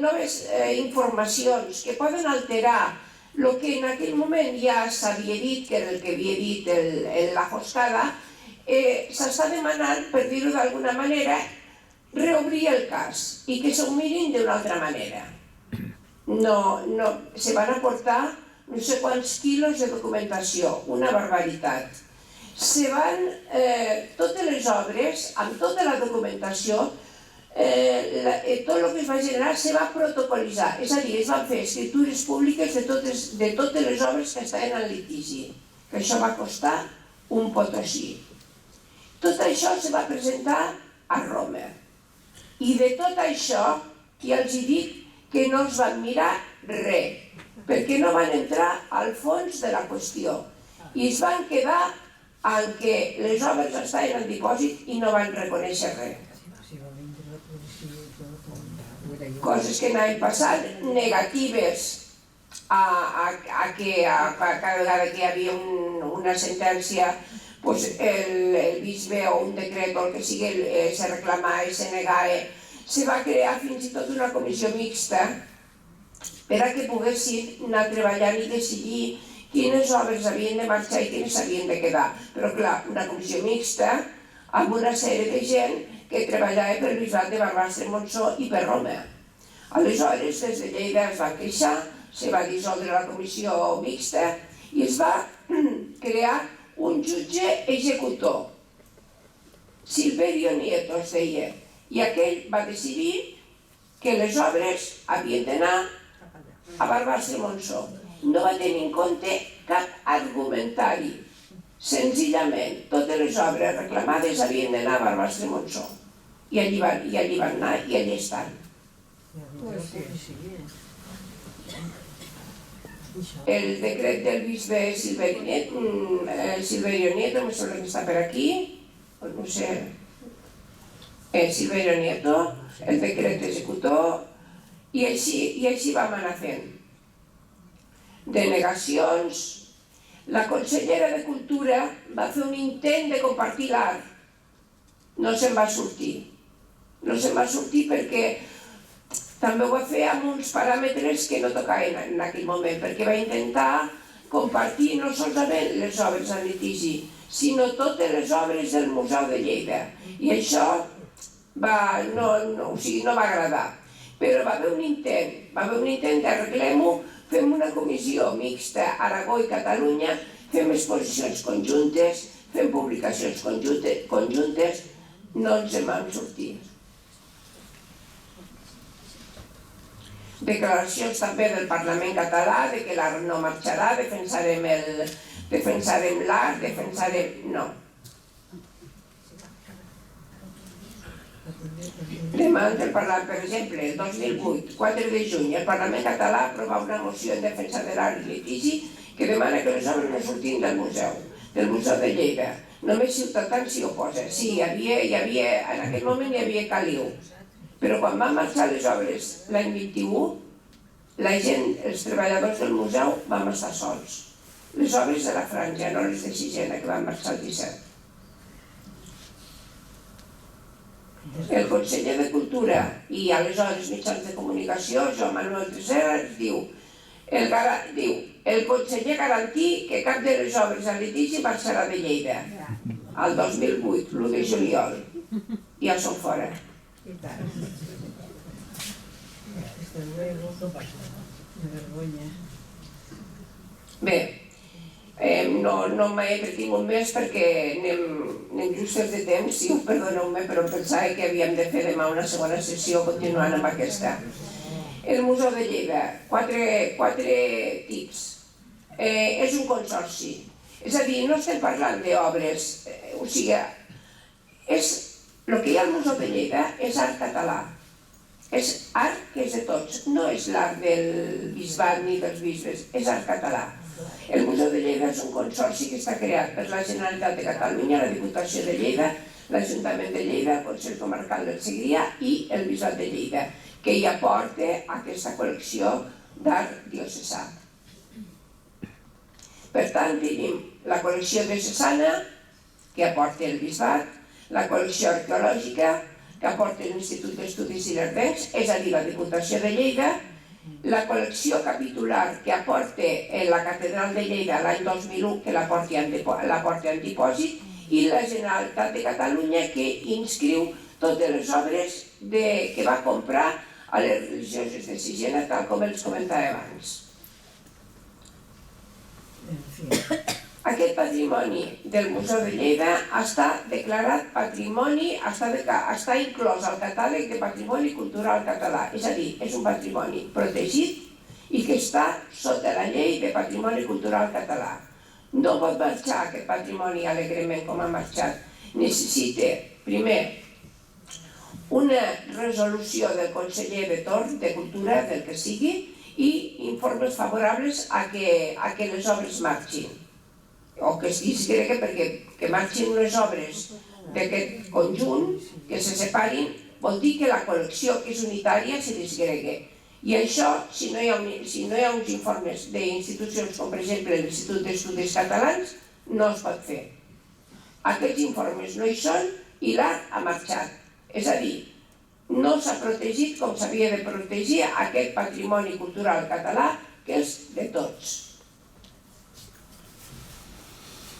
[SPEAKER 2] noves informacions que poden alterar el que en aquell moment ja s'havia dit, que era el que havia dit la Joscada, s'està demanant, per dir-ho d'alguna manera, reobrir el cas i que s'ho mirin d'una altra manera. Se van aportar no sé quants quilos de documentació, una barbaritat. Totes les obres, amb tota la documentació, tot el que es va generar se va protocolitzar, és a dir, es van fer escriptures públiques de totes les obres que estaven en litigi, que això va costar un potosí. Tot això se va presentar a Roma. I de tot això, que els dic que no es van mirar res, perquè no van entrar al fons de la qüestió i es van quedar en què les obres estaven en dipòsit i no van reconèixer res. Coses que anaven passant, negatives a que cada vegada que hi havia una sentència el bisbe o un decret o el que sigui se reclamava i se negava. Se va crear fins i tot una comissió mixta per a que poguessin anar treballant i decidir quines obres havien de marxar i quines s'havien de quedar. Però clar, una comissió mixta amb una sèrie de gent que treballava pel bisbat de Barbastremontsó i per Roma. Aleshores, des de Lleida es va queixar, se va dissoldre la comissió mixta i es va crear un jutge executor, Silverio Nieto es deia, i aquell va decidir que les obres havien d'anar a Barbastremontsó. No va tenir en compte cap argumentari. Senzillament, totes les obres reclamades havien d'anar a Barbastremontsó. I allí van anar i allí estan. El decret del bisbe Silverio Nieto, me sembla que està per aquí, no sé, Silverio Nieto, el decret executor, i així vam anar fent. Denegacions. La consellera de Cultura va fer un intent de compartir l'art. No se'n va sortir. No se'n va sortir perquè també ho va fer amb uns paràmetres que no tocaven en aquell moment, perquè va intentar compartir no solament les obres en litigi, sinó totes les obres del Museu de Lleida. I això no va agradar. Però va haver un intent d'arreglem-ho, fem una comissió mixta Aragó i Catalunya, fem exposicions conjuntes, fem publicacions conjuntes, no ens en vam sortir. Declaracions també del Parlament català de que l'art no marxarà, defensarem l'art, no. Demà el Parlament, per exemple, el 2008, 4 de juny, el Parlament català aprova una moció en defensa de l'art i litigi que demana que les obres no surtin del Museu de Lleida. Només Ciutadans s'hi oposa. Sí, en aquell moment hi havia caliu, però quan van marxar les obres l'any 21, la gent, els treballadors del museu, vam estar sols. Les obres de la Franja, no les de Sixena, que van marxar el 17. El conseller de Cultura i aleshores mitjans de comunicació, Joan Manuel Tresserra, diu el conseller garantí que cap de les obres a litigi marxarà de Lleida. Al 2008, l'1 de juliol. Ja són fora. Bé, no m'he entretingut més perquè anem justes de temps, i perdoneu-me, però pensava que havíem de fer demà una segona sessió continuant amb aquesta. El Museu de Lleida, quatre tips. És un consorci, és a dir, no estem parlant d'obres, o sigui, el que hi ha al Museu de Lleida és art català, és art que és de tots, no és l'art del bisbat ni dels bisbes, és art català. El Museu de Lleida és un consorci que està creat per la Generalitat de Catalunya, la Diputació de Lleida, l'Ajuntament de Lleida, el Consell Comarcal del Segrià i el Bisbat de Lleida, que hi aporta aquesta col·lecció d'art diocesà. Per tant, tenim la col·lecció diocesana, que aporta el Bisbat, la col·lecció arqueològica, que aporta l'Institut d'Estudis Ilerdencs, és a dir, la Diputació de Lleida, la col·lecció capitular que aporta la Catedral de Lleida l'any 2001, que la porta en dipòsit, i la Generalitat de Catalunya, que inscriu totes les obres que va comprar a les religioses de Sixena, tal com els comentava abans. Aquest patrimoni del Museu de Lleida està declarat patrimoni, està inclòs al catàleg de patrimoni cultural català, és a dir, és un patrimoni protegit i que està sota la llei de patrimoni cultural català. No pot marxar aquest patrimoni alegrement com ha marxat. Necessita, primer, una resolució del conseller de torn de Cultura, del que sigui, i informes favorables a que les obres marxin. O que es disgregui, perquè que marxin les obres d'aquest conjunt, que se separin, vol dir que la col·lecció, que és unitària, se disgregui. I això, si no hi ha uns informes d'institucions com per exemple l'Institut d'Estudis Catalans, no es pot fer. Aquests informes no hi són i l'art ha marxat. És a dir, no s'ha protegit com s'havia de protegir aquest patrimoni cultural català que és de tots.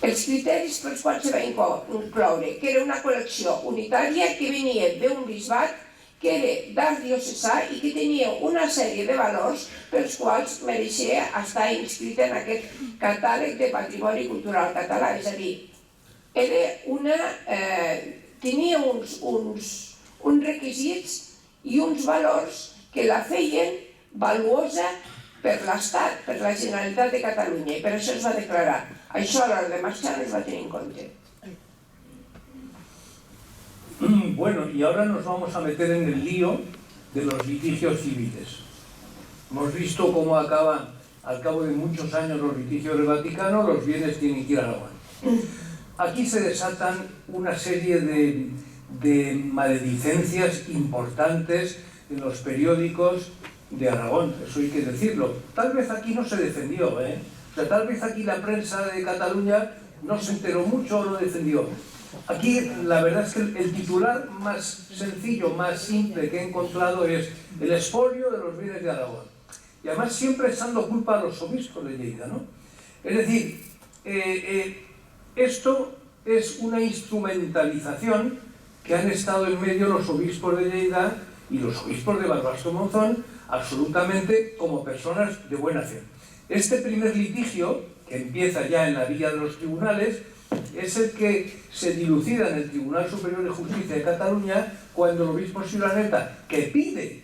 [SPEAKER 2] Els criteris pels quals se va incloure, que era una col·lecció unitària que venia d'un bisbat, que era d'art diocesà i que tenia una sèrie de valors pels quals mereixia estar inscrita en aquest catàleg de patrimoni cultural català. És a dir, tenia uns requisits i uns valors que la feien valuosa per l'Estat, per la Generalitat de Catalunya, i per això es va declarar. Això a l'hora de marxar no es va tenir en compte.
[SPEAKER 1] Bueno, y ahora nos vamos a meter en el lío de los litigios civiles. Hemos visto cómo acaban, al cabo de muchos años, los litigios del Vaticano, los bienes tienen que ir a Aragón. Aquí se desatan una serie de maledicencias importantes en los periódicos de Aragón, eso hay que decirlo. Tal vez aquí no se defendió, O sea, tal vez aquí la prensa de Cataluña no se enteró mucho o no defendió. Aquí la verdad es que el titular más sencillo, más simple que he encontrado es el expolio de los bienes de Aragón. Y además siempre echando culpa a los obispos de Lleida, ¿no? Es decir, esto es una instrumentalización que han estado en medio los obispos de Lleida y los obispos de Barbastro Monzón absolutamente como personas de buena fe. Este primer litigio, que empieza ya en la vía de los tribunales, es el que se dilucida en el Tribunal Superior de Justicia de Cataluña cuando el obispo Siuraneta, que pide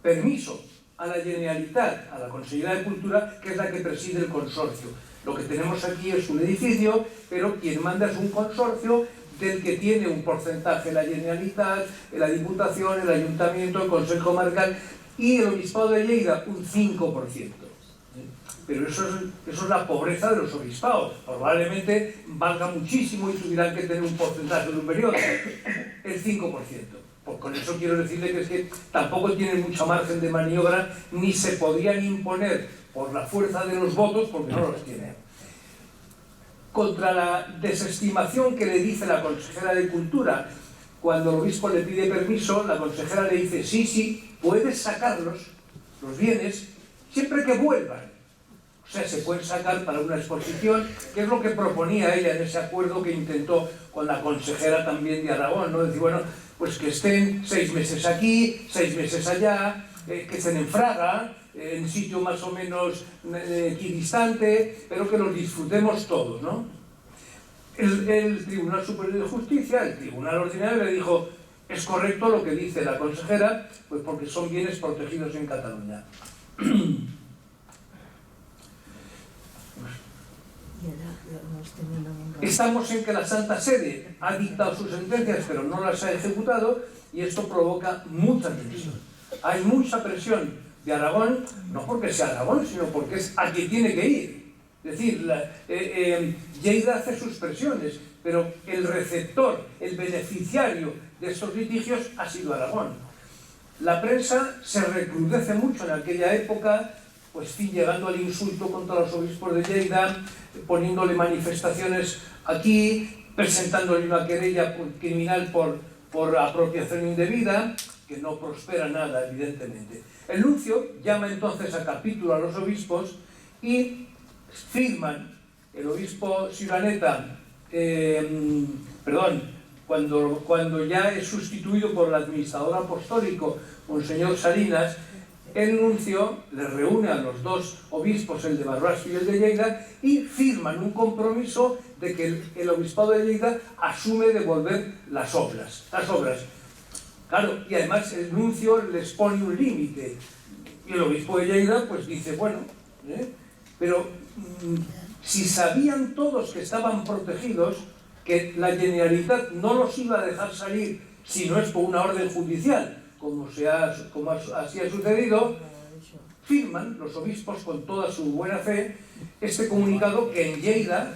[SPEAKER 1] permiso a la Generalitat, a la Conselleria de Cultura, que es la que preside el consorcio. Lo que tenemos aquí es un edificio, pero quien manda es un consorcio del que tiene un porcentaje la Generalitat, la Diputación, el Ayuntamiento, el Consejo Comarcal y el Obispado de Lleida un 5%. Pero eso es la pobreza de los obispados. Probablemente valga muchísimo y tuvieran que tener un porcentaje superior, el 5%. Pues con eso quiero decirle que es que tampoco tienen mucho margen de maniobra, ni se podrían imponer por la fuerza de los votos, porque no los tienen. Contra la desestimación que le dice la consejera de Cultura, cuando el obispo le pide permiso, la consejera le dice, sí, puedes sacarlos, los bienes, siempre que vuelvan. O sea, se pueden sacar para una exposición, que es lo que proponía ella en ese acuerdo que intentó con la consejera también de Aragón, ¿no? Decir, bueno, pues que estén 6 meses aquí, 6 meses allá, que estén en Fraga, en sitio más o menos equidistante, pero que los disfrutemos todos, ¿no? El Tribunal Superior de Justicia, el Tribunal Ordinario, le dijo, es correcto lo que dice la consejera, pues porque son bienes protegidos en Cataluña. Estamos en que la Santa Sede ha dictado sus sentencias, pero no las ha ejecutado, y esto provoca mucha tensión. Hay mucha presión de Aragón, no porque sea Aragón, sino porque es a quien tiene que ir. Es decir, Lleida hace sus presiones, pero el receptor, el beneficiario de estos litigios ha sido Aragón. La prensa se recrudece mucho en aquella época, pues llegando al insulto contra los obispos de Lleida, poniéndole manifestaciones aquí, presentándole una querella criminal por apropiación indebida, que no prospera nada, evidentemente. El nuncio llama entonces a capítulo a los obispos y firman, el obispo Siraneta, cuando ya es sustituido por el administrador apostólico, Monseñor Salinas, el nuncio le reúne a los 2 obispos, el de Barbastro y el de Lleida, y firman un compromiso de que el obispado de Lleida asume devolver las obras. Claro, y además el nuncio les pone un límite. Y el obispo de Lleida pues dice, bueno, pero si sabían todos que estaban protegidos, que la Generalitat no los iba a dejar salir si no es por una orden judicial, como así ha sucedido, firman los obispos con toda su buena fe este comunicado que en Lleida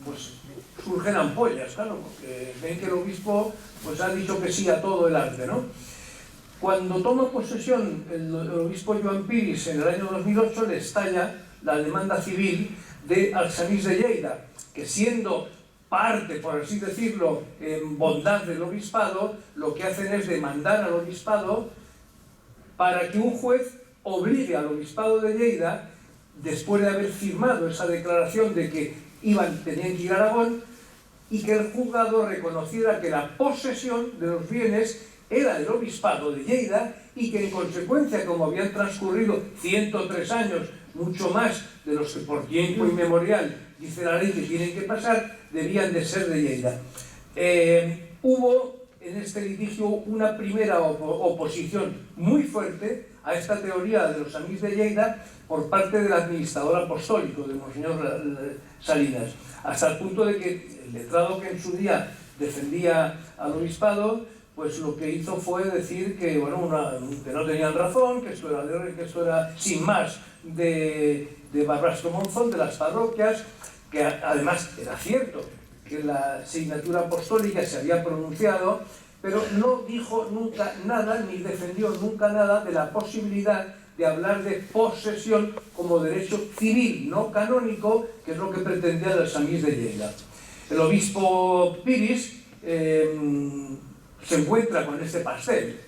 [SPEAKER 1] pues surgen ampollas, claro, porque ven que el obispo pues ha dicho que sí a todo el arte, ¿no? Cuando toma posesión el obispo Joan Piris en el año 2008, le estalla la demanda civil de Arsanís de Lleida, que siendo parte, por así decirlo, en bondad del obispado, lo que hacen es demandar al obispado para que un juez obligue al obispado de Lleida, después de haber firmado esa declaración de que tenían que ir a Aragón, y que el juzgado reconociera que la posesión de los bienes era del obispado de Lleida y que en consecuencia, como habían transcurrido 103 años, mucho más de los que por tiempo inmemorial dice la ley que tienen que pasar, debían de ser de Lleida. Hubo en este litigio una primera oposición muy fuerte a esta teoría de los amigos de Lleida por parte del administrador apostólico, de Monseñor Salinas, hasta el punto de que el letrado que en su día defendía al obispado, pues lo que hizo fue decir que, bueno, que no tenían razón, que esto era sin más de Barbastro Monzón, de las parroquias, que además era cierto que la asignatura apostólica se había pronunciado, pero no dijo nunca nada, ni defendió nunca nada de la posibilidad de hablar de posesión como derecho civil, no canónico, que es lo que pretendía el Samís de Lleida. El obispo Piris se encuentra con este pastel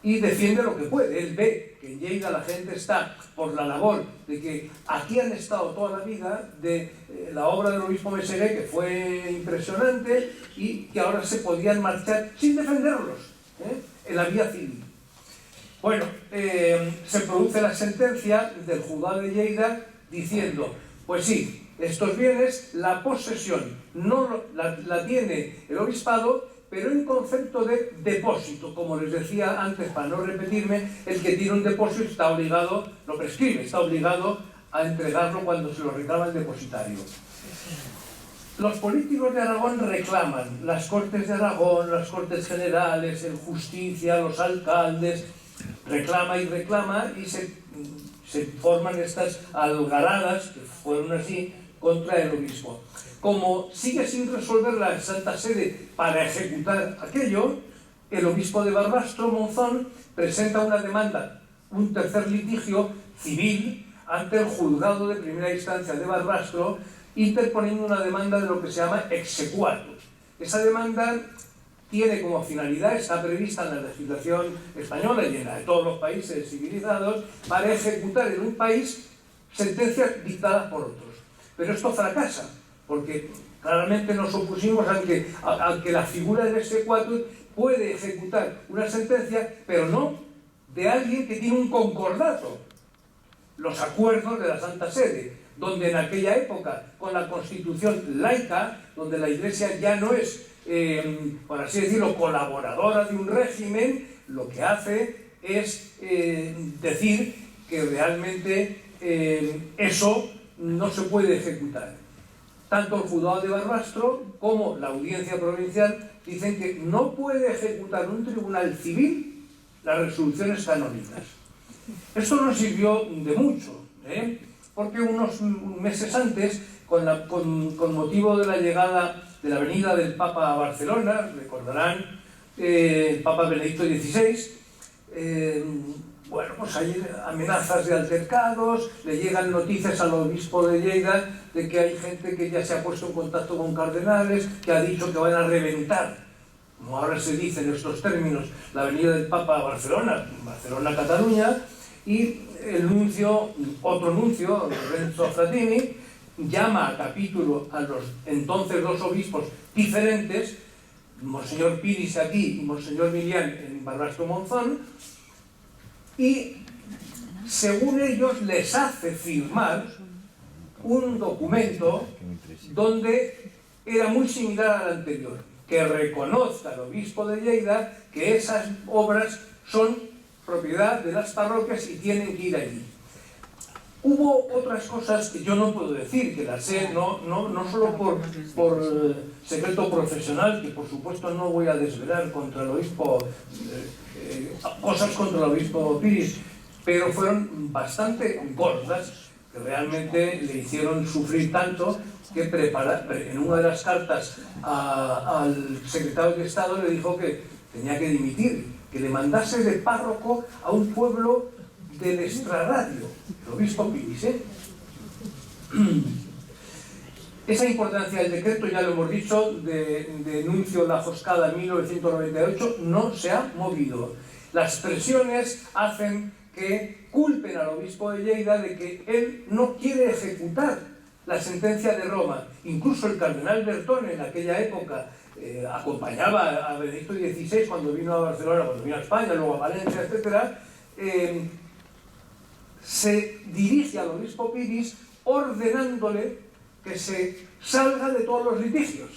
[SPEAKER 1] y defiende lo que puede. Él ve que en Lleida la gente está por la labor de que aquí han estado toda la vida, de la obra del obispo Meseguer, que fue impresionante, y que ahora se podían marchar sin defenderlos en la vía civil. Bueno, se produce la sentencia del juzgado de Lleida diciendo, pues sí, estos bienes, la posesión no la tiene el obispado, pero en concepto de depósito, como les decía antes, para no repetirme, el que tiene un depósito está obligado, lo prescribe, está obligado a entregarlo cuando se lo reclama el depositario. Los políticos de Aragón reclaman las Cortes de Aragón, las Cortes Generales, el Justicia, los alcaldes, reclama y se forman estas algaradas, que fueron así, contra el obispo. Como sigue sin resolver la Santa Sede para ejecutar aquello, el obispo de Barbastro, Monzón, presenta una demanda, un tercer litigio civil ante el juzgado de primera instancia de Barbastro, interponiendo una demanda de lo que se llama exequatur. Esa demanda tiene como finalidad, está prevista en la legislación española y en la de todos los países civilizados, para ejecutar en un país sentencias dictadas por otros. Pero esto fracasa, porque claramente nos opusimos a que la figura del exequatur puede ejecutar una sentencia, pero no de alguien que tiene un concordato. Los acuerdos de la Santa Sede, donde en aquella época, con la Constitución laica, donde la Iglesia ya no es, por así decirlo, colaboradora de un régimen, lo que hace es decir que realmente eso no se puede ejecutar. Tanto el juzgado de Barbastro como la audiencia provincial dicen que no puede ejecutar un tribunal civil las resoluciones canónicas. Esto no sirvió de mucho, porque unos meses antes, con motivo de la llegada de la venida del Papa a Barcelona, recordarán, el Papa Benedicto XVI, bueno, pues hay amenazas de altercados, le llegan noticias al obispo de Lleida de que hay gente que ya se ha puesto en contacto con cardenales, que ha dicho que van a reventar, como ahora se dice en estos términos, la venida del Papa a Barcelona, Barcelona-Cataluña, y el nuncio, otro nuncio, Lorenzo Frattini, llama a capítulo a los entonces dos obispos diferentes, Monseñor Piris aquí y Monseñor Milián en Barbastro Monzón, y según ellos les hace firmar un documento donde era muy similar al anterior, que reconozca al obispo de Lleida que esas obras son propiedad de las parroquias y tienen que ir allí. Hubo otras cosas que yo no puedo decir, que las sé, no solo por secreto profesional, que por supuesto no voy a desvelar contra el obispo, cosas contra el obispo Piris, pero fueron bastante gordas, que realmente le hicieron sufrir tanto que en una de las cartas al secretario de Estado le dijo que tenía que dimitir, que le mandase de párroco a un pueblo del extrarradio, el obispo Piris. Esa importancia del decreto, ya lo hemos dicho, de Nuncio La Foscada 1998, no se ha movido. Las presiones hacen que culpen al obispo de Lleida de que él no quiere ejecutar la sentencia de Roma. Incluso el cardenal Bertone en aquella época acompañaba a Benedicto XVI cuando vino a Barcelona, cuando vino a España, luego a Valencia, etc., se dirige al obispo Piris ordenándole que se salga de todos los litigios.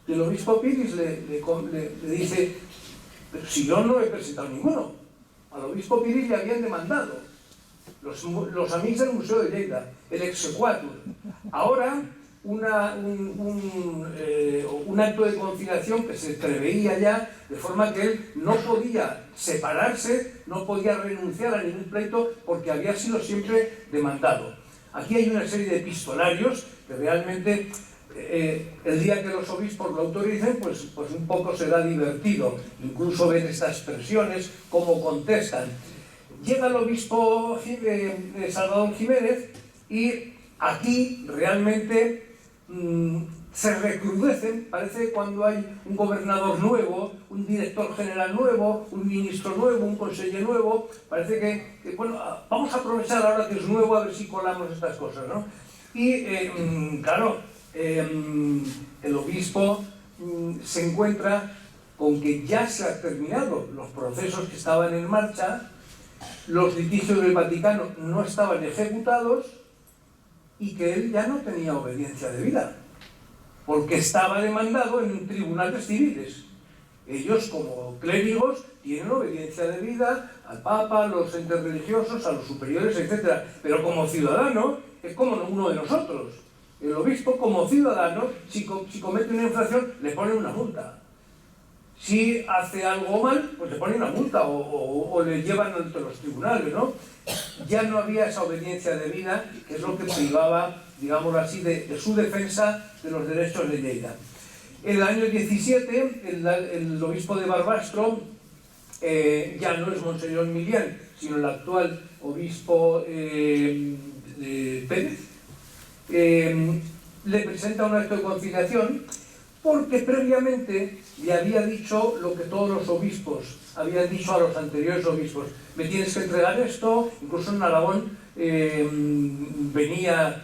[SPEAKER 1] Y el obispo Piris le dice, pero si yo no he presentado ninguno. Al obispo Piris le habían demandado los amigos del Museo de Lleida, el exequatur. Ahora un acto de conciliación que se preveía ya, de forma que él no podía separarse, no podía renunciar a ningún pleito porque había sido siempre demandado. Aquí hay una serie de epistolarios que realmente el día que los obispos lo autoricen, pues un poco será divertido, incluso ver estas expresiones, cómo contestan. Llega el obispo Salvador Jiménez y aquí realmente se recrudecen, parece cuando hay un gobernador nuevo, un director general nuevo, un ministro nuevo, un consejero nuevo, parece que bueno, vamos a aprovechar ahora que es nuevo a ver si colamos estas cosas, ¿no? Y claro, el obispo se encuentra con que ya se han terminado los procesos que estaban en marcha, los litigios del Vaticano no estaban ejecutados y que él ya no tenía obediencia debida, porque estaba demandado en un tribunal de civiles. Ellos, como clérigos, tienen obediencia debida al Papa, a los entes religiosos, a los superiores, etc. Pero como ciudadano, es como uno de nosotros. el obispo como ciudadano, si comete una infracción, le pone una multa. Si hace algo mal, pues le pone una multa o le llevan ante los tribunales, ¿no? Ya no había esa obediencia debida, que es lo que privaba, digámoslo así, de su defensa de los derechos de Lleida. En el año 17, el obispo de Barbastro, ya no es Monseñor Milián, sino el actual obispo Pérez, le presenta un acto de conciliación porque previamente le había dicho lo que todos los obispos habían dicho a los anteriores obispos: me tienes que entregar esto. Incluso en Aragón venía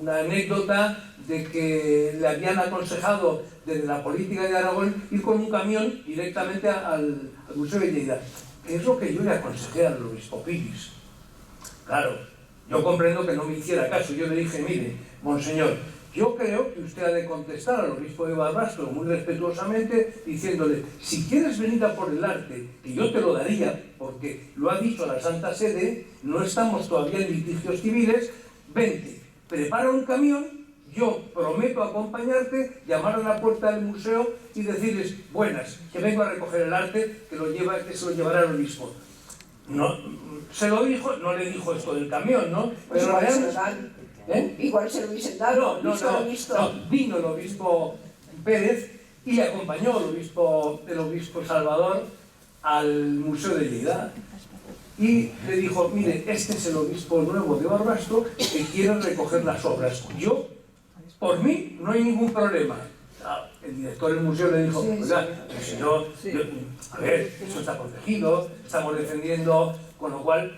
[SPEAKER 1] una anécdota de que le habían aconsejado desde la política de Aragón ir con un camión directamente al Museo de Lleida, que es lo que yo le aconsejé al obispo Piris. Claro, yo comprendo que no me hiciera caso. Yo le dije: mire, monseñor, yo creo que usted ha de contestar al obispo de Barbastro muy respetuosamente, diciéndole: si quieres venir a por el arte, que yo te lo daría, porque lo ha dicho la Santa Sede, no estamos todavía en litigios civiles, vente, prepara un camión, yo prometo acompañarte, llamar a la puerta del museo y decirles: buenas, que vengo a recoger el arte, que se lo llevará el obispo. No, se lo dijo, no le dijo esto del camión, ¿no?
[SPEAKER 2] Pues
[SPEAKER 1] pero
[SPEAKER 2] igual se lo hubiesen dado.
[SPEAKER 1] No, vino el obispo Pérez y le acompañó el obispo Salvador al Museo de Lleida. Y le dijo: mire, este es el obispo nuevo de Barbastro que quiere recoger las obras. Yo, por mí, no hay ningún problema. El director del museo le dijo: oiga, señor, a ver, eso está protegido, estamos defendiendo, con lo cual,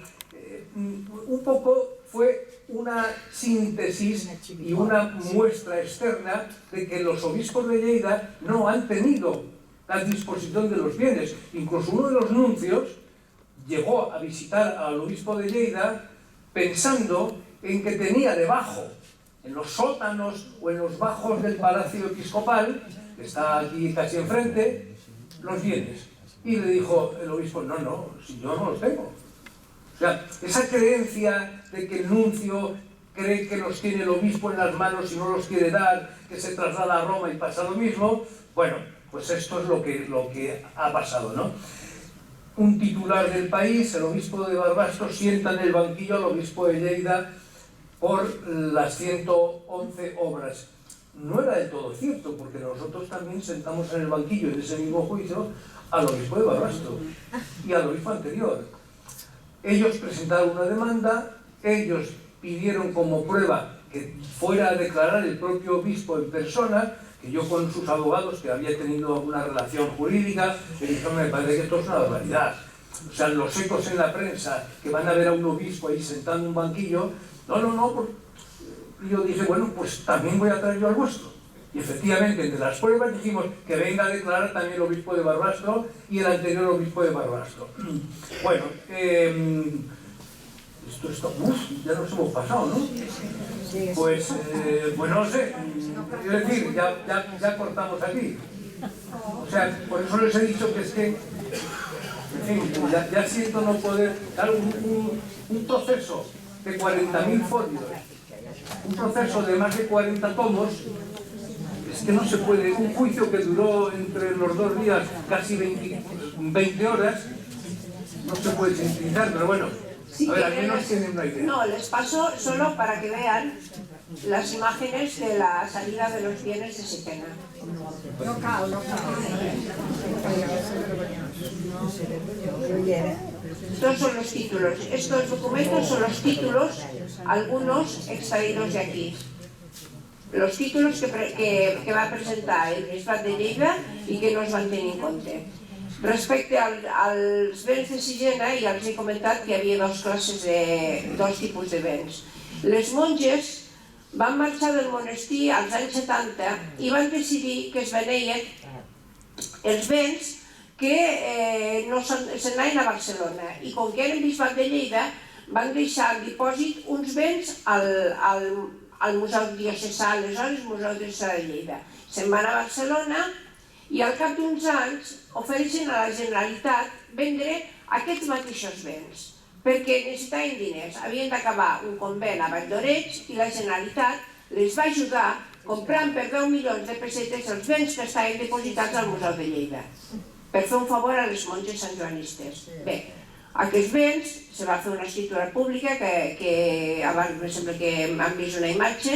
[SPEAKER 1] un poco fue una síntesis y una muestra externa de que los obispos de Lleida no han tenido la disposición de los bienes. Incluso uno de los nuncios llegó a visitar al obispo de Lleida pensando en que tenía debajo, en los sótanos o en los bajos del Palacio Episcopal, que está aquí casi enfrente, los bienes. Y le dijo el obispo: no, si yo no los tengo. O sea, esa creencia de que el nuncio cree que los tiene el obispo en las manos y no los quiere dar, que se traslada a Roma y pasa lo mismo, bueno, pues esto es lo que ha pasado, ¿no? Un titular del país, el obispo de Barbastro, sienta en el banquillo al obispo de Lleida por las 111 obras. No era del todo cierto, porque nosotros también sentamos en el banquillo en ese mismo juicio al obispo de Barbastro y al obispo anterior. Ellos presentaron una demanda, ellos pidieron como prueba que fuera a declarar el propio obispo en persona, que yo con sus abogados, que había tenido una relación jurídica, le dije: me parece que esto es una barbaridad. O sea, los ecos en la prensa que van a ver a un obispo ahí sentado en un banquillo, no. Y yo dije: bueno, pues también voy a traer yo al vuestro. Y efectivamente, entre las pruebas dijimos que venga a declarar también el obispo de Barbastro y el anterior obispo de Barbastro. Bueno, ya nos hemos pasado, ¿no? Pues no sé, quiero decir, ya cortamos aquí. O sea, por eso les he dicho que es que, en fin, ya siento no poder dar un proceso de 40.000 folios, un proceso de más de 40 tomos. Es que no se puede, un juicio que duró entre los 2 días casi 20 horas, no se puede sintetizar, pero bueno,
[SPEAKER 2] sí,
[SPEAKER 1] a ver, al menos tienen una idea.
[SPEAKER 2] No, les paso solo para que vean las imágenes de la salida de los bienes de Sitena. Estos son los títulos, estos documentos son los títulos, algunos extraídos de aquí. Los títulos que va presentar el bisbat de Lleida i que no es van tenir en compte. Respecte als béns de Sixena, ja els he comentat que hi havia dos tipus de béns. Les monges van marxar del monestir als anys 70 i van decidir que es veneien els béns que no se'n anaven a Barcelona. I com que eren bisbat de Lleida, van deixar en dipòsit uns béns al Museu Diocesà, aleshores Museu Diocesà de Lleida. Se'n van a Barcelona i al cap d'uns anys ofereixen a la Generalitat vendre aquests mateixos béns, perquè necessitaven diners. Havien d'acabar un convent a Vall d'Oreig i la Generalitat les va ajudar comprant per 10 milions de pessetes els béns que estaven depositats al Museu de Lleida per fer un favor a les monges santjoanistes. Bé, aquests béns se va fer una escriptura pública que abans me sembla que han vist una imatge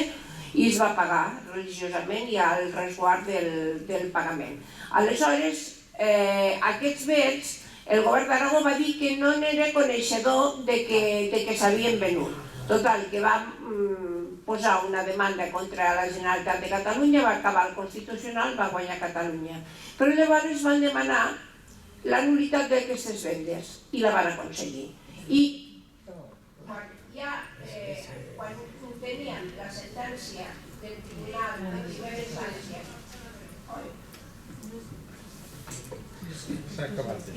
[SPEAKER 2] i es va pagar religiosament i al resguard del pagament. Aleshores, aquests béns, el govern d'Aragó va dir que no n'era coneixedor de que s'havien venut. Total, que va posar una demanda contra la Generalitat de Catalunya, va acabar al Constitucional, va guanyar Catalunya. Però llavors van demanar la nul·litat d'aquestes vendes i la van aconseguir. I quan teníem la sentència del Tribunal de Primera Instància,
[SPEAKER 3] s'ha acabat això,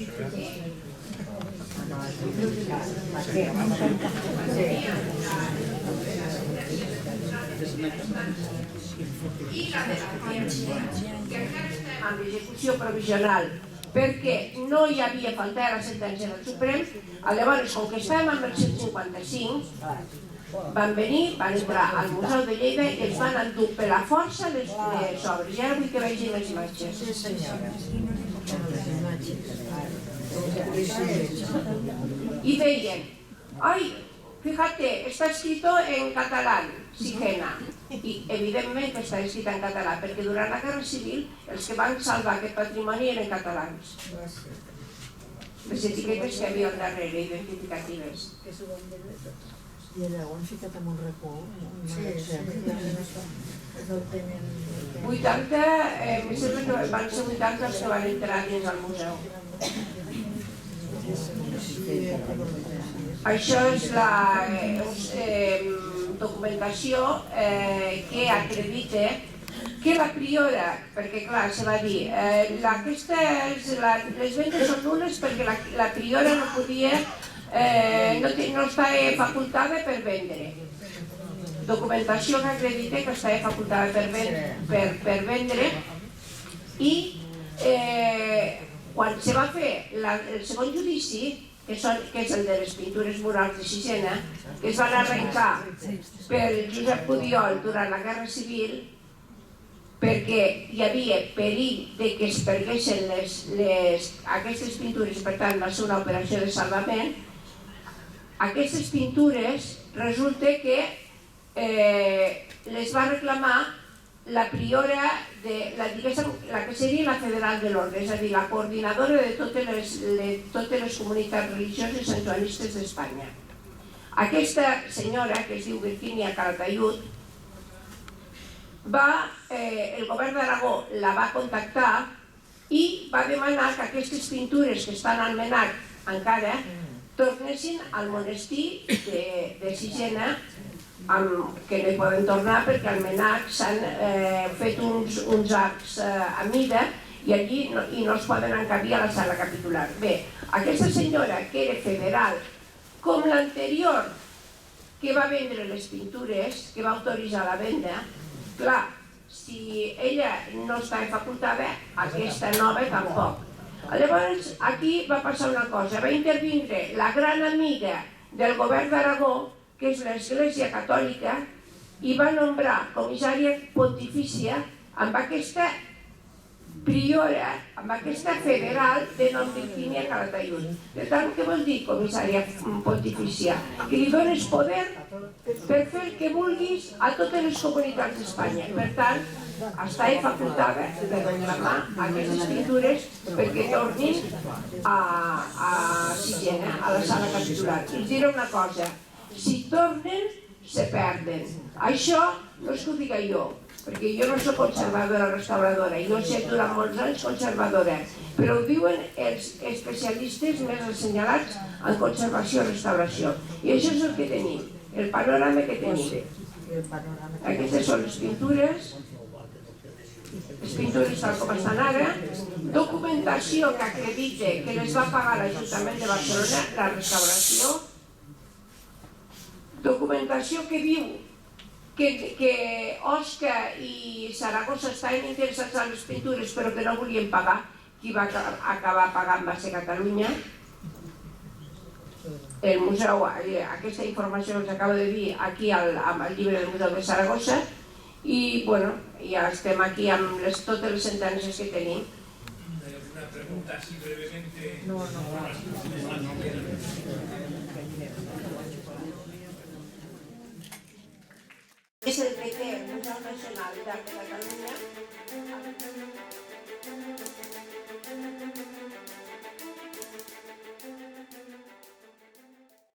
[SPEAKER 2] i la de l'Audiència, que encara estem en l'execució provisional perquè no hi havia faltat la sentència del Suprem. Llavors, com que estàvem amb el 155, van venir, van entrar al Museu de Lleida i els van endur per la força les obres. I ara vull que vegin les imatges. Y deien, ay, fíjate, está escrito en catalán, Sigena. I evidentment que està escrit en català, perquè durant la Guerra Civil els que van salvar aquest patrimoni eren catalans. Les etiquetes que havia al darrere, identificatives.
[SPEAKER 4] I allà ho han ficat en un racó, un magatzem.
[SPEAKER 2] 80, em sembla que van ser 80 els que van entrar dins al museu. Això és la documentació que acredita que la priora, perquè clar, se va dir, les vendes són nul·les perquè la priora no podia, no estava facultada per vendre. Documentació que acredita que estava facultada per vendre i quan se va fer el segon judici, que és el de les pintures murals de Sixena, que es van arrencar per Josep Pudiol durant la Guerra Civil perquè hi havia perill de que es perguessin aquestes pintures, per tant va ser una operació de salvament. Aquestes pintures resulta que les va reclamar la priora de la que seria la federal de l'ordre, és a dir, la coordinadora de totes les comunitats religioses santjoanistes d'Espanya. Aquesta senyora, que es diu Virginia Calatayud, el govern d'Aragó la va contactar i va demanar que aquestes pintures que estan al MNAC encara tornessin al monestir de Sixena, que no hi poden tornar perquè al MNAC s'han fet uns arcs a mida i allí no es poden encabir a la sala capitular. Bé, aquesta senyora, que era federal, com l'anterior que va vendre les pintures, que va autoritzar la venda, clar, si ella no estava facultada, aquesta nova tampoc. Llavors, aquí va passar una cosa, va intervindre la gran amiga del govern d'Aragó, que és l'Església Catòlica, i va nombrar comissària pontifícia amb aquesta priora, amb aquesta federal de nom Virginia Calatayud. Per tant, què vol dir comissària pontifícia? Que li dones poder per fer el que vulguis a totes les comunitats d'Espanya. Per tant, està facultada per reclamar aquestes pintures perquè tornin a Sixena, a la sala capitular. I us diré una cosa, si tornen, se perden. Això no és que ho diga jo, perquè jo no soc conservadora restauradora, jo he estat durant molts anys conservadora, però ho diuen els especialistes més assenyalats en conservació i restauració. I això és el que tenim, el panorama que tenim. Aquestes són les pintures tal com estan ara, documentació que acredita que les va pagar l'Ajuntament de Barcelona, la restauració, documentació que diu que Osca i Saragossa estaven interessats en les pintures però que no volien pagar. Qui va acabar pagant va ser Catalunya. El museu, aquesta informació que us acabo de dir aquí al llibre del Museu de Saragossa, I bueno, ja estem aquí amb totes les sentències que tenim.
[SPEAKER 1] Una pregunta así brevemente.
[SPEAKER 4] No.
[SPEAKER 2] És el PP, el Museu Nacional d'Art de Catalunya,